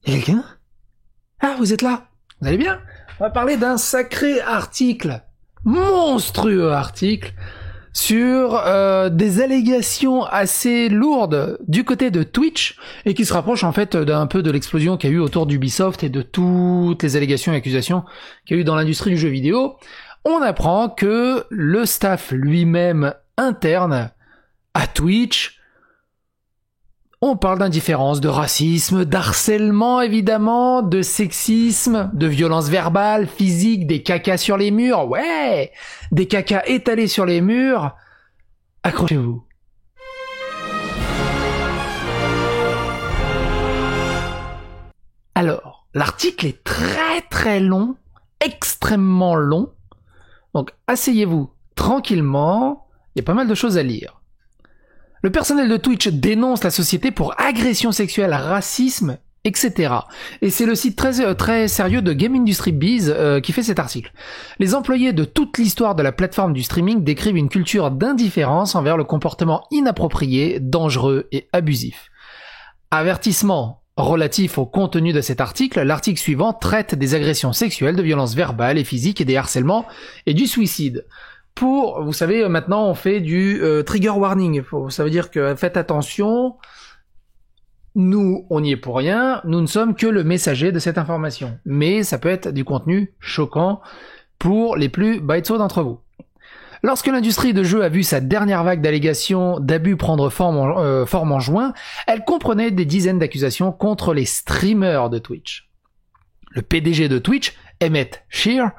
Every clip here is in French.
Quelqu'un? Ah, vous êtes là? Vous allez bien? On va parler d'un sacré article, monstrueux article, sur des allégations assez lourdes du côté de Twitch et qui se rapproche en fait d'un peu de l'explosion qu'il y a eu autour d'Ubisoft et de toutes les allégations et accusations qu'il y a eu dans l'industrie du jeu vidéo. On apprend que le staff lui-même interne à Twitch, on parle d'indifférence, de racisme, d'harcèlement évidemment, de sexisme, de violence verbale, physique, des cacas sur les murs, ouais, des cacas étalés sur les murs. Accrochez-vous. Alors, l'article est très très long, extrêmement long, donc asseyez-vous tranquillement, il y a pas mal de choses à lire. Le personnel de Twitch dénonce la société pour agression sexuelle, racisme, etc. Et c'est le site très sérieux de Game Industry Biz qui fait cet article. Les employés de toute l'histoire de la plateforme du streaming décrivent une culture d'indifférence envers le comportement inapproprié, dangereux et abusif. Avertissement relatif au contenu de cet article, l'article suivant traite des agressions sexuelles, de violences verbales et physiques et des harcèlements et du suicide. Vous savez, maintenant on fait du trigger warning. Ça veut dire que faites attention, nous on n'y est pour rien, nous ne sommes que le messager de cette information. Mais ça peut être du contenu choquant pour les plus baïtsos d'entre vous. Lorsque l'industrie de jeux a vu sa dernière vague d'allégations d'abus prendre forme en juin, elle comprenait des dizaines d'accusations contre les streamers de Twitch. Le PDG de Twitch, Emmett Shear,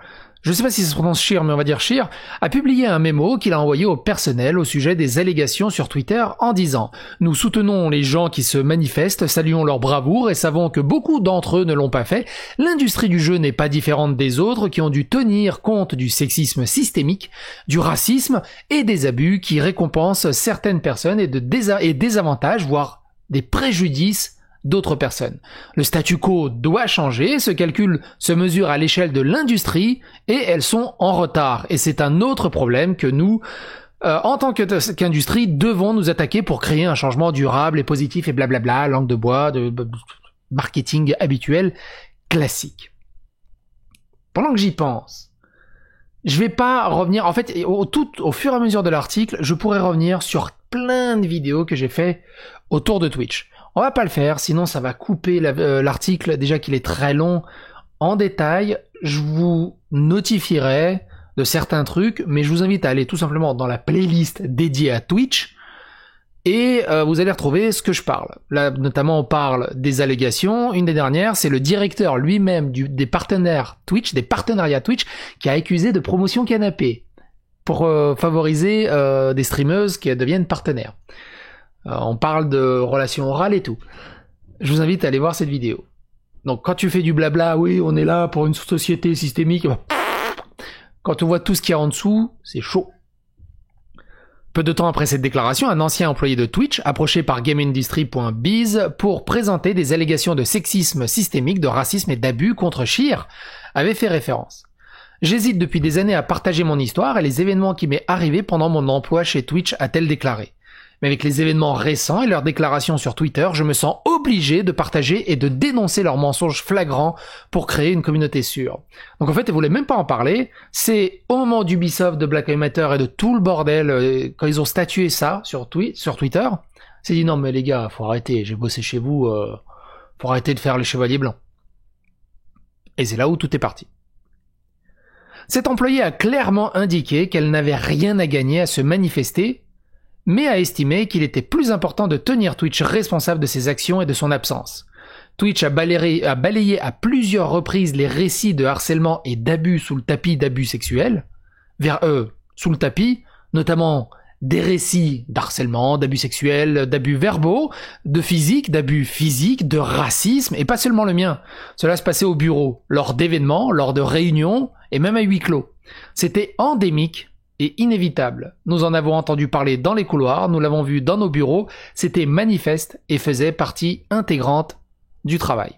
je sais pas si ça se prononce Shear, mais on va dire Shear, a publié un mémo qu'il a envoyé au personnel au sujet des allégations sur Twitter en disant « Nous soutenons les gens qui se manifestent, saluons leur bravoure et savons que beaucoup d'entre eux ne l'ont pas fait. L'industrie du jeu n'est pas différente des autres qui ont dû tenir compte du sexisme systémique, du racisme et des abus qui récompensent certaines personnes et désavantages, voire des préjudices d'autres personnes. Le statu quo doit changer, ce calcul se mesure à l'échelle de l'industrie et elles sont en retard. Et c'est un autre problème que nous, en tant qu'industrie, devons nous attaquer pour créer un changement durable et positif et blablabla, langue de bois, de marketing habituel, classique. Pendant que j'y pense, je vais pas revenir, en fait, au fur et à mesure de l'article, je pourrais revenir sur plein de vidéos que j'ai fait autour de Twitch. On va pas le faire, sinon ça va couper l'article, déjà qu'il est très long, en détail. Je vous notifierai de certains trucs, mais je vous invite à aller tout simplement dans la playlist dédiée à Twitch, et vous allez retrouver ce que je parle. Là, notamment, on parle des allégations. Une des dernières, c'est le directeur lui-même des partenaires Twitch, des partenariats Twitch, qui a accusé de promotion canapé pour favoriser des streameuses qui deviennent partenaires. On parle de relations orales et tout. Je vous invite à aller voir cette vidéo. Donc quand tu fais du blabla, oui, on est là pour une société systémique, quand tu vois tout ce qu'il y a en dessous, c'est chaud. Peu de temps après cette déclaration, un ancien employé de Twitch, approché par GameIndustry.biz pour présenter des allégations de sexisme systémique, de racisme et d'abus contre Shear, avait fait référence. J'hésite depuis des années à partager mon histoire et les événements qui m'est arrivé pendant mon emploi chez Twitch, a-t-elle déclaré. Mais avec les événements récents et leurs déclarations sur Twitter, je me sens obligé de partager et de dénoncer leurs mensonges flagrants pour créer une communauté sûre. Donc en fait, ils voulaient même pas en parler. C'est au moment d'Ubisoft, de Black Lives Matter et de tout le bordel, quand ils ont statué ça sur Twitter, c'est dit non mais les gars, faut arrêter, j'ai bossé chez vous, faut arrêter de faire les chevaliers blancs. Et c'est là où tout est parti. Cette employée a clairement indiqué qu'elle n'avait rien à gagner à se manifester, mais a estimé qu'il était plus important de tenir Twitch responsable de ses actions et de son absence. Twitch a balayé à plusieurs reprises les récits de harcèlement et d'abus sous le tapis d'abus sexuels, sous le tapis, notamment des récits d'harcèlement, d'abus sexuels, d'abus verbaux, de physique, d'abus physiques, de racisme, et pas seulement le mien. Cela se passait au bureau, lors d'événements, lors de réunions, et même à huis clos. C'était endémique et inévitable. Nous en avons entendu parler dans les couloirs, nous l'avons vu dans nos bureaux, c'était manifeste et faisait partie intégrante du travail.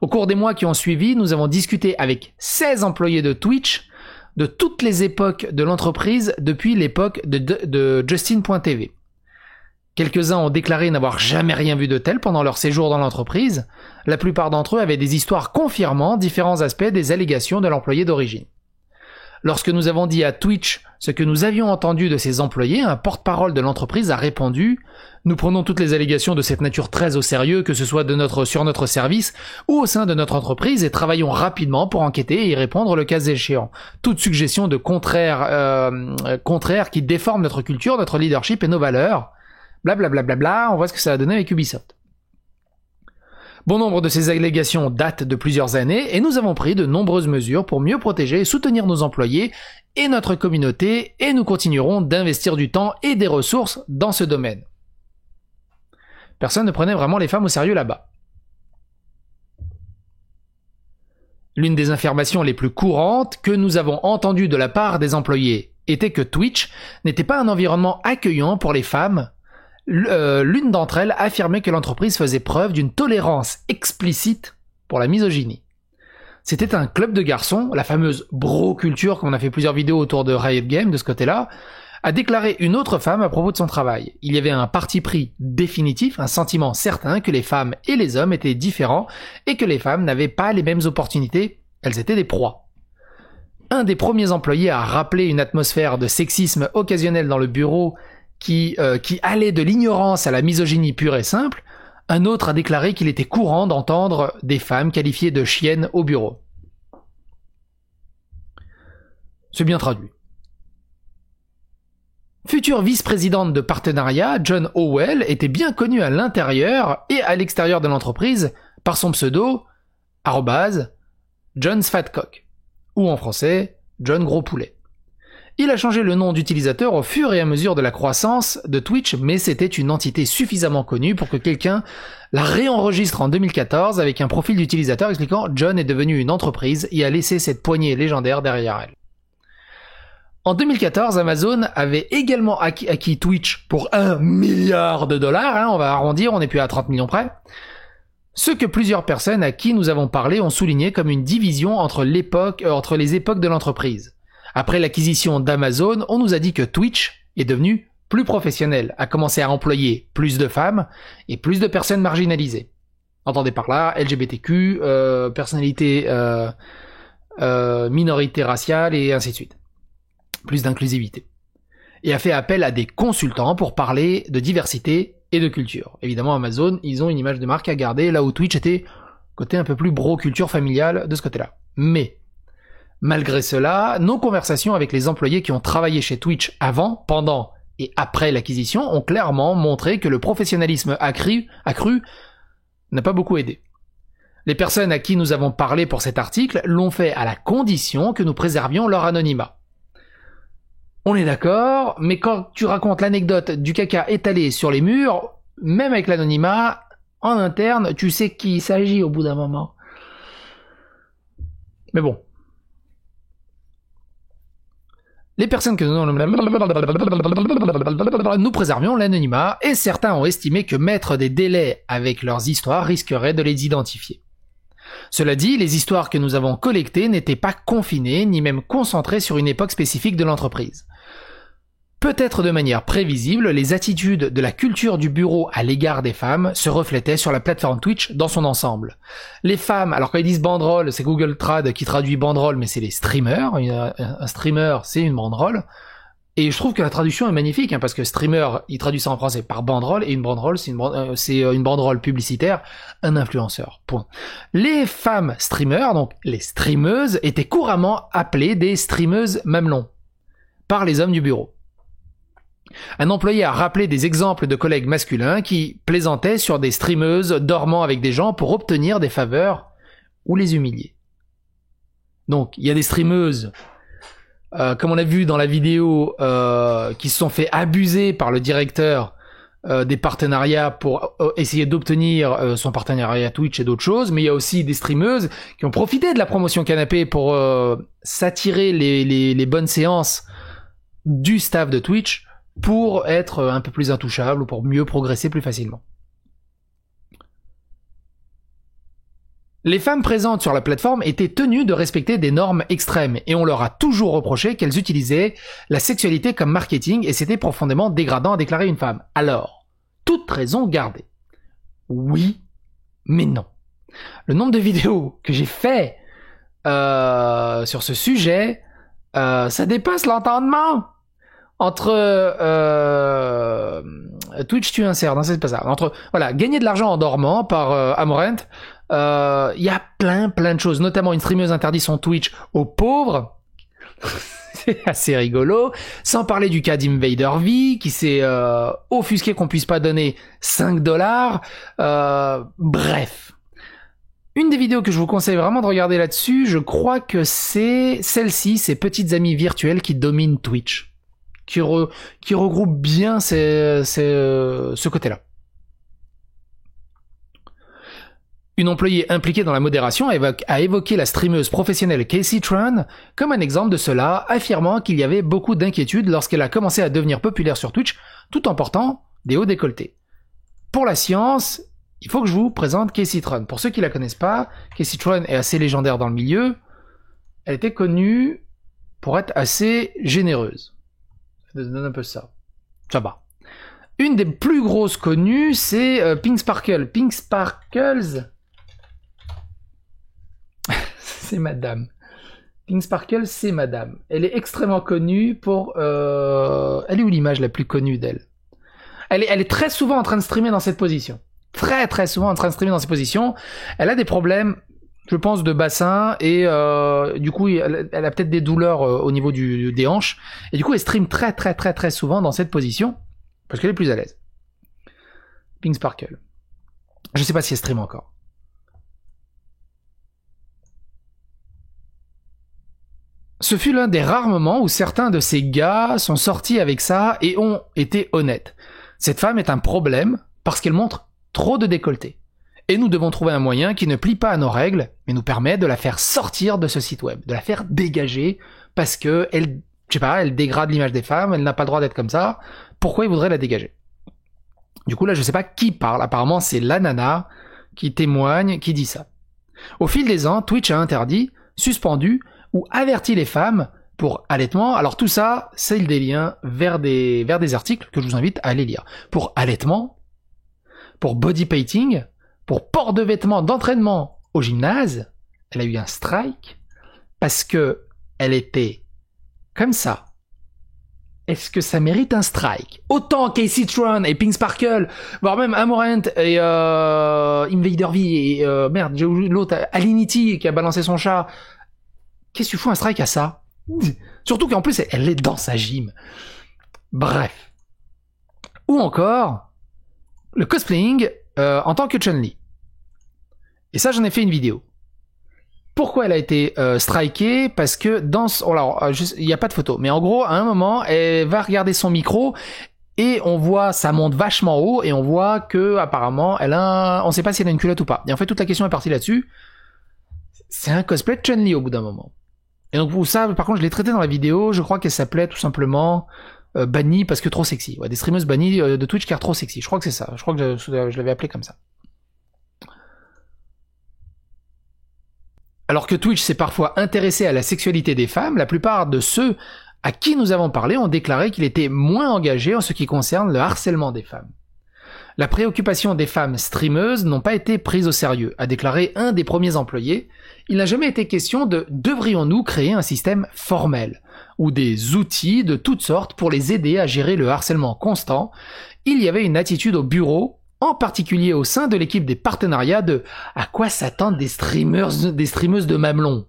Au cours des mois qui ont suivi, nous avons discuté avec 16 employés de Twitch de toutes les époques de l'entreprise depuis l'époque de Justin.tv. Quelques-uns ont déclaré n'avoir jamais rien vu de tel pendant leur séjour dans l'entreprise. La plupart d'entre eux avaient des histoires confirmant différents aspects des allégations de l'employé d'origine. Lorsque nous avons dit à Twitch ce que nous avions entendu de ces employés, un porte-parole de l'entreprise a répondu « Nous prenons toutes les allégations de cette nature très au sérieux, que ce soit sur notre service ou au sein de notre entreprise, et travaillons rapidement pour enquêter et y répondre le cas échéant. Toute suggestion de contraire qui déforme notre culture, notre leadership et nos valeurs. » Blablabla, on voit ce que ça a donné avec Ubisoft. Bon nombre de ces allégations datent de plusieurs années et nous avons pris de nombreuses mesures pour mieux protéger et soutenir nos employés et notre communauté, et nous continuerons d'investir du temps et des ressources dans ce domaine. Personne ne prenait vraiment les femmes au sérieux là-bas. L'une des informations les plus courantes que nous avons entendues de la part des employés était que Twitch n'était pas un environnement accueillant pour les femmes. L'une d'entre elles affirmait que l'entreprise faisait preuve d'une tolérance explicite pour la misogynie. C'était un club de garçons, la fameuse bro-culture, qu'on a fait plusieurs vidéos autour de Riot Games de ce côté-là, a déclaré une autre femme à propos de son travail. Il y avait un parti pris définitif, un sentiment certain que les femmes et les hommes étaient différents et que les femmes n'avaient pas les mêmes opportunités, elles étaient des proies. Un des premiers employés a rappelé une atmosphère de sexisme occasionnel dans le bureau qui allait de l'ignorance à la misogynie pure et simple. Un autre a déclaré qu'il était courant d'entendre des femmes qualifiées de chiennes au bureau. C'est bien traduit. Future vice-présidente de partenariat, John Howell était bien connue à l'intérieur et à l'extérieur de l'entreprise par son pseudo @John's Fat Cock, ou en français John Gros Poulet. Il a changé le nom d'utilisateur au fur et à mesure de la croissance de Twitch, mais c'était une entité suffisamment connue pour que quelqu'un la réenregistre en 2014 avec un profil d'utilisateur expliquant « John est devenu une entreprise et a laissé cette poignée légendaire derrière elle ». En 2014, Amazon avait également acquis Twitch pour $1 milliard, on va arrondir, on n'est plus à 30 millions près. Ce que plusieurs personnes à qui nous avons parlé ont souligné comme une division entre les époques de l'entreprise. Après l'acquisition d'Amazon, on nous a dit que Twitch est devenu plus professionnel, a commencé à employer plus de femmes et plus de personnes marginalisées. Entendez par là LGBTQ, personnalité, minorité raciale et ainsi de suite. Plus d'inclusivité. Et a fait appel à des consultants pour parler de diversité et de culture. Évidemment, Amazon, ils ont une image de marque à garder, là où Twitch était côté un peu plus bro-culture familiale de ce côté-là. Mais malgré cela, nos conversations avec les employés qui ont travaillé chez Twitch avant, pendant et après l'acquisition ont clairement montré que le professionnalisme accru n'a pas beaucoup aidé. Les personnes à qui nous avons parlé pour cet article l'ont fait à la condition que nous préservions leur anonymat. On est d'accord, mais quand tu racontes l'anecdote du caca étalé sur les murs, même avec l'anonymat, en interne, tu sais qu'il s'agit au bout d'un moment. Mais bon. Les personnes que nous préservions l'anonymat, et certains ont estimé que mettre des délais avec leurs histoires risquerait de les identifier. Cela dit, les histoires que nous avons collectées n'étaient pas confinées, ni même concentrées sur une époque spécifique de l'entreprise. Peut-être de manière prévisible, les attitudes de la culture du bureau à l'égard des femmes se reflétaient sur la plateforme Twitch dans son ensemble. Les femmes, alors quand ils disent banderole, c'est Google Trad qui traduit banderole, mais c'est les streamers. Un streamer, c'est une banderole. Et je trouve que la traduction est magnifique, parce que streamer, il traduit ça en français par banderole, et une banderole, c'est une banderole publicitaire, un influenceur. Point. Les femmes streamers, donc les streameuses, étaient couramment appelées des streameuses mamelons par les hommes du bureau. Un employé a rappelé des exemples de collègues masculins qui plaisantaient sur des streameuses dormant avec des gens pour obtenir des faveurs ou les humilier. Donc, il y a des streameuses, comme on l'a vu dans la vidéo, qui se sont fait abuser par le directeur des partenariats pour essayer d'obtenir son partenariat Twitch et d'autres choses, mais il y a aussi des streameuses qui ont profité de la promotion canapé pour s'attirer les bonnes séances du staff de Twitch pour être un peu plus intouchable ou pour mieux progresser plus facilement. Les femmes présentes sur la plateforme étaient tenues de respecter des normes extrêmes et on leur a toujours reproché qu'elles utilisaient la sexualité comme marketing et c'était profondément dégradant, a déclaré une femme. Alors, toute raison gardée. Oui, mais non. Le nombre de vidéos que j'ai fait sur ce sujet, ça dépasse l'entendement. Entre Twitch tue un cerf, non c'est pas ça. Entre voilà, gagner de l'argent en dormant par Amorent, il y a plein de choses, notamment une streameuse interdit son Twitch aux pauvres. C'est assez rigolo. Sans parler du cas d'Invader V qui s'est offusqué qu'on puisse pas donner $5. Bref. Une des vidéos que je vous conseille vraiment de regarder là-dessus, je crois que c'est celle-ci, ces petites amies virtuelles qui dominent Twitch. Qui regroupe bien ce côté-là. Une employée impliquée dans la modération a évoqué la streameuse professionnelle Casey Tran comme un exemple de cela, affirmant qu'il y avait beaucoup d'inquiétudes lorsqu'elle a commencé à devenir populaire sur Twitch, tout en portant des hauts décolletés. Pour la science, il faut que je vous présente Casey Tran. Pour ceux qui la connaissent pas, Casey Tran est assez légendaire dans le milieu. Elle était connue pour être assez généreuse. Ça donne un peu ça. Ça va. Une des plus grosses connues, c'est Pink Sparkle. Pink Sparkles... c'est madame. Pink Sparkle, c'est madame. Elle est extrêmement connue pour... Elle est où l'image la plus connue d'elle? Elle est très souvent en train de streamer dans cette position. Très souvent en train de streamer dans cette position. Elle a des problèmes, je pense, de bassin et du coup, elle a peut-être des douleurs au niveau des hanches. Et du coup, elle stream très souvent dans cette position parce qu'elle est plus à l'aise. Pink Sparkle. Je sais pas si elle stream encore. Ce fut l'un des rares moments où certains de ces gars sont sortis avec ça et ont été honnêtes. Cette femme est un problème parce qu'elle montre trop de décolleté. Et nous devons trouver un moyen qui ne plie pas à nos règles, mais nous permet de la faire sortir de ce site web, de la faire dégager, parce que elle, je sais pas, elle dégrade l'image des femmes, elle n'a pas le droit d'être comme ça. Pourquoi il voudrait la dégager? Du coup, là, je sais pas qui parle. Apparemment, c'est la nana qui témoigne, qui dit ça. Au fil des ans, Twitch a interdit, suspendu ou averti les femmes pour allaitement. Alors tout ça, c'est des liens vers des articles que je vous invite à aller lire. Pour allaitement, pour body painting, pour port de vêtements d'entraînement au gymnase, elle a eu un strike parce que elle était comme ça. Est-ce que ça mérite un strike? Autant Casey Tran et Pink Sparkle, voire même Amorent et Invader V et merde, j'ai oublié l'autre, Alinity qui a balancé son chat. Qu'est-ce que tu fous un strike à ça? Surtout qu'en plus elle est dans sa gym. Bref. Ou encore le cosplaying en tant que Chun-Li. Et ça, j'en ai fait une vidéo. Pourquoi elle a été strikée? Parce que dans... Alors, il n'y a pas de photo, mais en gros, à un moment, elle va regarder son micro et on voit, ça monte vachement haut et on voit que apparemment, elle a... On sait pas si elle a une culotte ou pas. Et en fait, toute la question est partie là-dessus. C'est un cosplay de Chun-Li au bout d'un moment. Et donc, vous savez, par contre, je l'ai traité dans la vidéo, je crois qu'elle s'appelait tout simplement... bannie parce que trop sexy. Ouais, des streameuses bannies de Twitch car trop sexy. Je crois que c'est ça. Je crois que je l'avais appelé comme ça. Alors que Twitch s'est parfois intéressé à la sexualité des femmes, la plupart de ceux à qui nous avons parlé ont déclaré qu'il était moins engagé en ce qui concerne le harcèlement des femmes. La préoccupation des femmes streameuses n'ont pas été prises au sérieux, a déclaré un des premiers employés. Il n'a jamais été question de devrions-nous créer un système formel ou des outils de toutes sortes pour les aider à gérer le harcèlement constant. Il y avait une attitude au bureau, en particulier au sein de l'équipe des partenariats de à quoi s'attendent des streameuses de mamelons.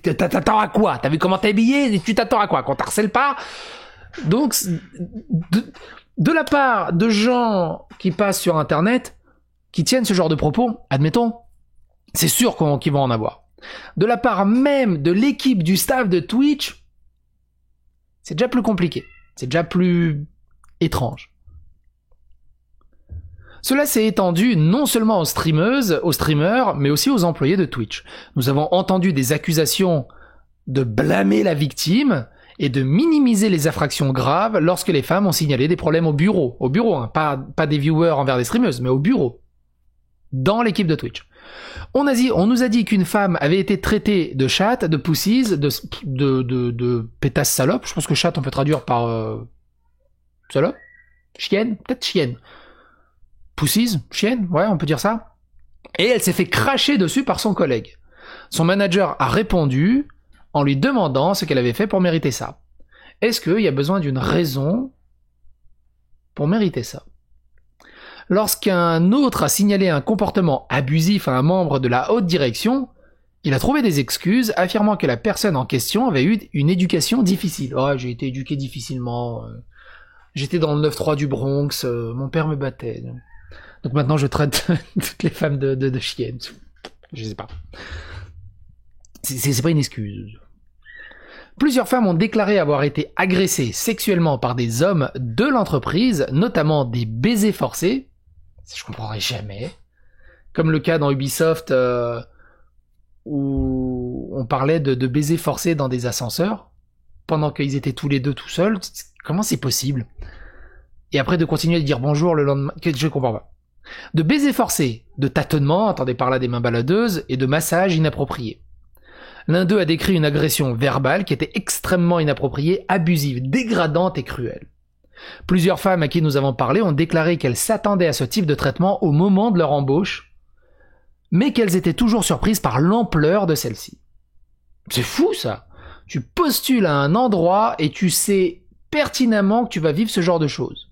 T'attends à quoi? T'as vu comment t'es habillé? Tu t'attends à quoi? Qu'on t'harcèle pas? Donc, de la part de gens qui passent sur Internet, qui tiennent ce genre de propos, admettons, c'est sûr qu'ils vont en avoir. De la part même de l'équipe du staff de Twitch, c'est déjà plus compliqué. C'est déjà plus étrange. Cela s'est étendu non seulement aux streameuses, aux streamers, mais aussi aux employés de Twitch. Nous avons entendu des accusations de blâmer la victime et de minimiser les infractions graves lorsque les femmes ont signalé des problèmes au bureau. Au bureau, hein, pas des viewers envers des streameuses, mais au bureau. Dans l'équipe de Twitch. On nous a dit qu'une femme avait été traitée de chatte, de poussise, de pétasse salope. Je pense que chatte on peut traduire par salope, chienne, peut-être chienne. pussies, chienne, ouais, on peut dire ça. Et elle s'est fait cracher dessus par son collègue. Son manager a répondu en lui demandant ce qu'elle avait fait pour mériter ça. Est-ce qu'il y a besoin d'une raison pour mériter ça? Lorsqu'un autre a signalé un comportement abusif à un membre de la haute direction, il a trouvé des excuses, affirmant que la personne en question avait eu une éducation difficile. Oh, j'ai été éduqué difficilement. J'étais dans le 9-3 du Bronx. Mon père me battait. Donc maintenant, je traite toutes les femmes de chiennes. Je sais pas. C'est pas une excuse. Plusieurs femmes ont déclaré avoir été agressées sexuellement par des hommes de l'entreprise, notamment des baisers forcés. Je comprendrai jamais. Comme le cas dans Ubisoft... où on parlait de baisers forcés dans des ascenseurs, pendant qu'ils étaient tous les deux tout seuls. Comment c'est possible? Et après de continuer à dire bonjour le lendemain, je comprends pas. De baisers forcés, de tâtonnements, entendez par là des mains baladeuses, et de massages inappropriés. L'un d'eux a décrit une agression verbale qui était extrêmement inappropriée, abusive, dégradante et cruelle. Plusieurs femmes à qui nous avons parlé ont déclaré qu'elles s'attendaient à ce type de traitement au moment de leur embauche, mais qu'elles étaient toujours surprises par l'ampleur de celle-ci. C'est fou ça. Tu postules à un endroit et tu sais pertinemment que tu vas vivre ce genre de choses.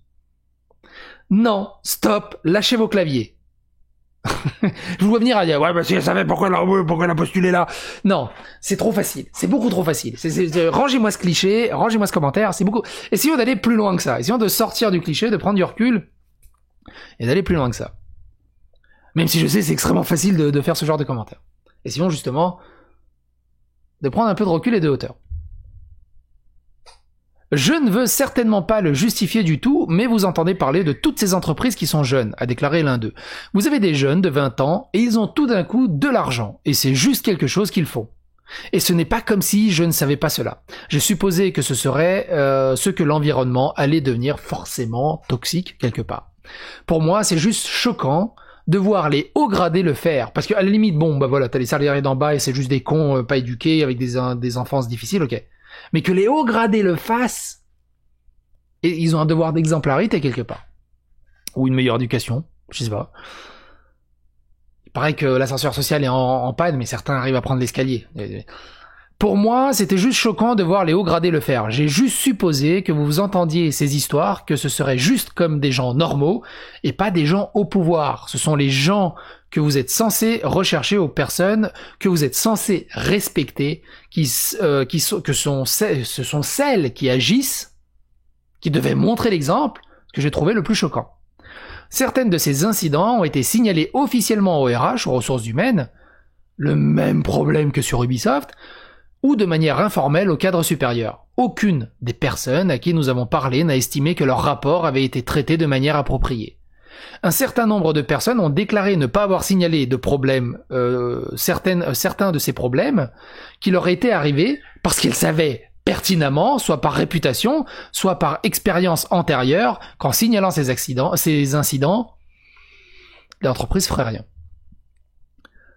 Non, stop, lâchez vos claviers. Je vous vois venir à dire ouais, parce qu'elle savait pourquoi elle a postulé là. Non, c'est trop facile, c'est beaucoup trop facile. Rangez-moi ce cliché, rangez-moi ce commentaire, c'est beaucoup. Essayons d'aller plus loin que ça. Essayons de sortir du cliché, de prendre du recul et d'aller plus loin que ça. Même si je sais c'est extrêmement facile de faire ce genre de commentaires. Essayons justement de prendre un peu de recul et de hauteur. Je ne veux certainement pas le justifier du tout, mais vous entendez parler de toutes ces entreprises qui sont jeunes, a déclaré l'un d'eux. Vous avez des jeunes de 20 ans et ils ont tout d'un coup de l'argent, et c'est juste quelque chose qu'ils font. Et ce n'est pas comme si je ne savais pas cela. J'ai supposé que ce serait ce que l'environnement allait devenir forcément toxique quelque part. Pour moi, c'est juste choquant de voir les hauts gradés le faire. Parce qu'à la limite, bon, bah voilà, t'as les salariés d'en bas et c'est juste des cons pas éduqués avec des enfances difficiles, ok. Mais que les hauts gradés le fassent, et ils ont un devoir d'exemplarité quelque part. Ou une meilleure éducation, je sais pas. Il paraît que l'ascenseur social est en panne, mais certains arrivent à prendre l'escalier. Pour moi, c'était juste choquant de voir les hauts gradés le faire. J'ai juste supposé que vous entendiez ces histoires, que ce serait juste comme des gens normaux, et pas des gens au pouvoir. Ce sont les gens que vous êtes censés rechercher aux personnes, que vous êtes censés respecter, ce sont celles qui agissent, qui devaient montrer l'exemple, ce que j'ai trouvé le plus choquant. Certaines de ces incidents ont été signalés officiellement au RH, aux ressources humaines, le même problème que sur Ubisoft, ou de manière informelle au cadre supérieur. Aucune des personnes à qui nous avons parlé n'a estimé que leur rapport avait été traité de manière appropriée. Un certain nombre de personnes ont déclaré ne pas avoir signalé de problèmes, certains de ces problèmes qui leur étaient arrivés parce qu'ils savaient pertinemment, soit par réputation, soit par expérience antérieure, qu'en signalant ces incidents, l'entreprise ferait rien.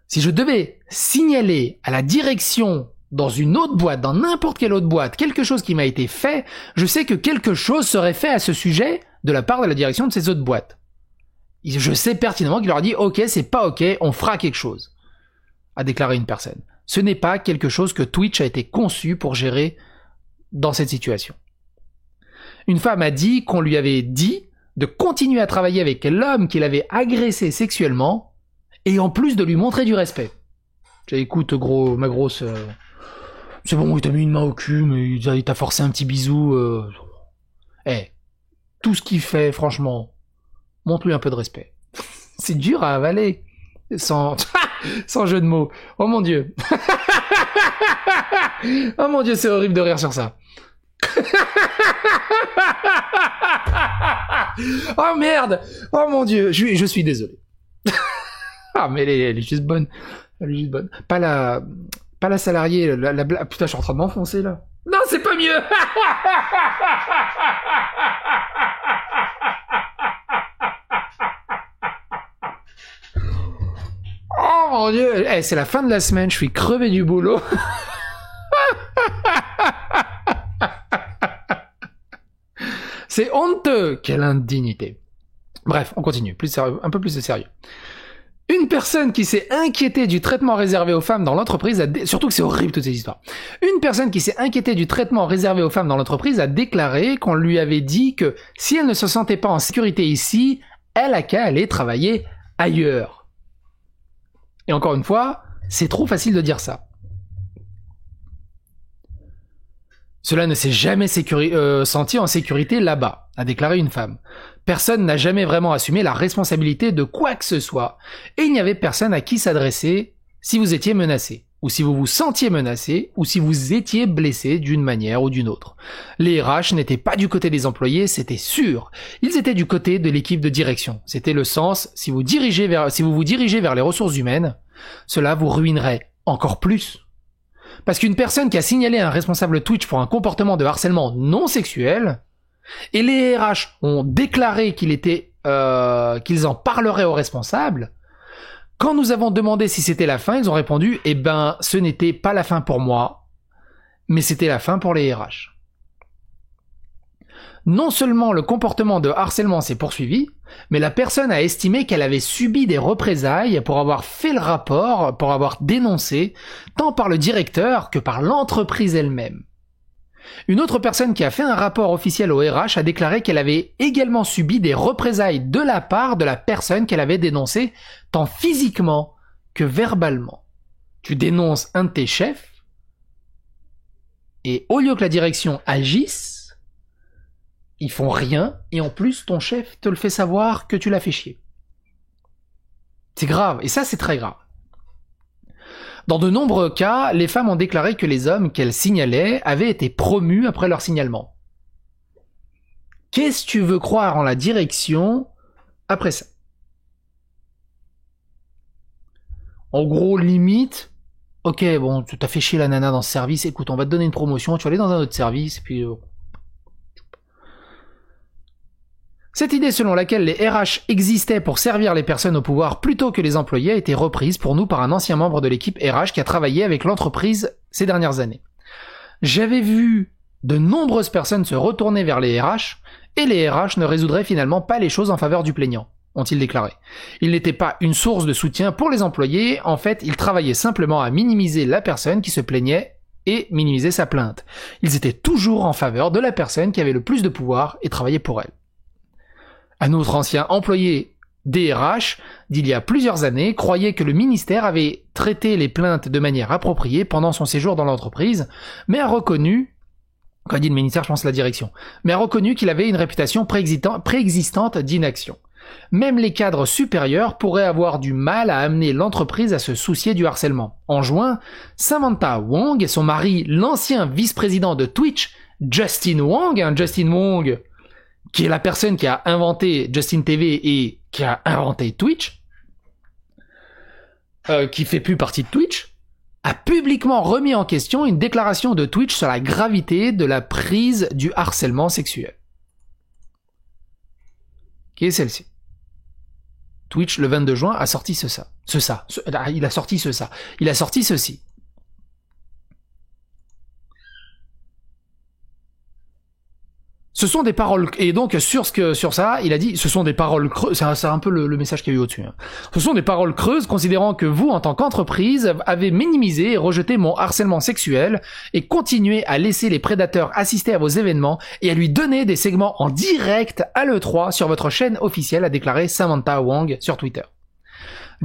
Si je devais signaler à la direction dans une autre boîte, dans n'importe quelle autre boîte, quelque chose qui m'a été fait, je sais que quelque chose serait fait à ce sujet de la part de la direction de ces autres boîtes. Je sais pertinemment qu'il leur a dit « Ok, c'est pas ok, on fera quelque chose », a déclaré une personne. Ce n'est pas quelque chose que Twitch a été conçu pour gérer dans cette situation. Une femme a dit qu'on lui avait dit de continuer à travailler avec l'homme qui l'avait agressé sexuellement et en plus de lui montrer du respect. Écoute, ma grosse... c'est bon, il t'a mis une main au cul, mais il t'a forcé un petit bisou. Tout ce qu'il fait, franchement, montre-lui un peu de respect. C'est dur à avaler. Sans jeu de mots. Oh mon Dieu. Oh mon Dieu, c'est horrible de rire sur ça. Oh merde. Oh mon Dieu, je suis désolé. Ah mais elle est juste bonne. Elle est juste bonne. Pas la salariée, putain, je suis en train de m'enfoncer là. Non, c'est pas mieux. Oh mon Dieu, c'est la fin de la semaine, je suis crevé du boulot. C'est honteux, quelle indignité. Bref, on continue, un peu plus de sérieux. Une personne qui s'est inquiétée du traitement réservé aux femmes dans l'entreprise surtout que c'est horrible toutes ces histoires. Une personne qui s'est inquiétée du traitement réservé aux femmes dans l'entreprise a déclaré qu'on lui avait dit que si elle ne se sentait pas en sécurité ici, elle a qu'à aller travailler ailleurs. Et encore une fois, c'est trop facile de dire ça. Cela ne s'est jamais senti en sécurité là-bas, a déclaré une femme. Personne n'a jamais vraiment assumé la responsabilité de quoi que ce soit, et il n'y avait personne à qui s'adresser si vous étiez menacé, ou si vous vous sentiez menacé, ou si vous étiez blessé d'une manière ou d'une autre. Les RH n'étaient pas du côté des employés, c'était sûr. Ils étaient du côté de l'équipe de direction. C'était le sens, si vous vous dirigez vers les ressources humaines, cela vous ruinerait encore plus. Parce qu'une personne qui a signalé un responsable Twitch pour un comportement de harcèlement non sexuel, et les RH ont déclaré qu'ils en parleraient aux responsables, quand nous avons demandé si c'était la fin, ils ont répondu « Eh ben, ce n'était pas la fin pour moi, mais c'était la fin pour les RH ». Non seulement le comportement de harcèlement s'est poursuivi, mais la personne a estimé qu'elle avait subi des représailles pour avoir fait le rapport, pour avoir dénoncé, tant par le directeur que par l'entreprise elle-même. Une autre personne qui a fait un rapport officiel au RH a déclaré qu'elle avait également subi des représailles de la part de la personne qu'elle avait dénoncée, tant physiquement que verbalement. Tu dénonces un de tes chefs, et au lieu que la direction agisse, ils font rien, et en plus, ton chef te le fait savoir que tu l'as fait chier. C'est grave, et ça, c'est très grave. Dans de nombreux cas, les femmes ont déclaré que les hommes qu'elles signalaient avaient été promus après leur signalement. Qu'est-ce que tu veux croire en la direction après ça? En gros, limite, ok, bon, tu t'as fait chier la nana dans ce service, écoute, on va te donner une promotion, tu vas aller dans un autre service, et puis... Cette idée selon laquelle les RH existaient pour servir les personnes au pouvoir plutôt que les employés a été reprise pour nous par un ancien membre de l'équipe RH qui a travaillé avec l'entreprise ces dernières années. J'avais vu de nombreuses personnes se retourner vers les RH et les RH ne résoudraient finalement pas les choses en faveur du plaignant, ont-ils déclaré. Ils n'étaient pas une source de soutien pour les employés, en fait ils travaillaient simplement à minimiser la personne qui se plaignait et minimiser sa plainte. Ils étaient toujours en faveur de la personne qui avait le plus de pouvoir et travaillait pour elle. Un autre ancien employé DRH d'il y a plusieurs années croyait que le ministère avait traité les plaintes de manière appropriée pendant son séjour dans l'entreprise, mais a reconnu, quand il dit le ministère, je pense la direction, mais a reconnu qu'il avait une réputation préexistante d'inaction. Même les cadres supérieurs pourraient avoir du mal à amener l'entreprise à se soucier du harcèlement. En juin, Samantha Wong et son mari, l'ancien vice-président de Twitch, Justin Wong, qui est la personne qui a inventé Justin TV et qui a inventé Twitch, qui fait plus partie de Twitch, a publiquement remis en question une déclaration de Twitch sur la gravité de la prise du harcèlement sexuel. Qui est celle-ci. Twitch, le 22 juin, a sorti il a sorti ceci. Ce sont des paroles, et donc sur ça, il a dit, ce sont des paroles creuses, c'est un peu le message qu'il y a eu au-dessus. Hein. Ce sont des paroles creuses, considérant que vous, en tant qu'entreprise, avez minimisé et rejeté mon harcèlement sexuel, et continué à laisser les prédateurs assister à vos événements, et à lui donner des segments en direct à l'E3 sur votre chaîne officielle, a déclaré Samantha Wong sur Twitter.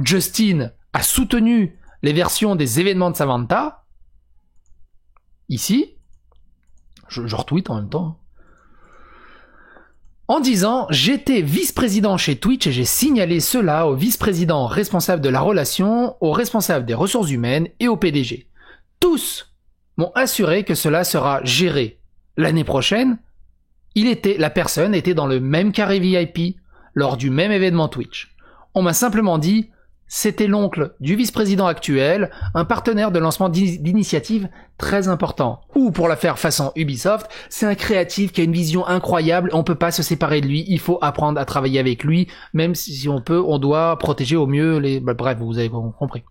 Justin a soutenu les versions des événements de Samantha, ici, je retweet en même temps, en disant « J'étais vice-président chez Twitch et j'ai signalé cela au vice-président responsable de la relation, au responsable des ressources humaines et au PDG. Tous m'ont assuré que cela sera géré. L'année prochaine, la personne était dans le même carré VIP lors du même événement Twitch. On m'a simplement dit « C'était l'oncle du vice-président actuel, un partenaire de lancement d'initiatives très important. Ou pour la faire façon Ubisoft, c'est un créatif qui a une vision incroyable, on peut pas se séparer de lui, il faut apprendre à travailler avec lui, même si on peut, on doit protéger au mieux les... Bref, vous avez compris.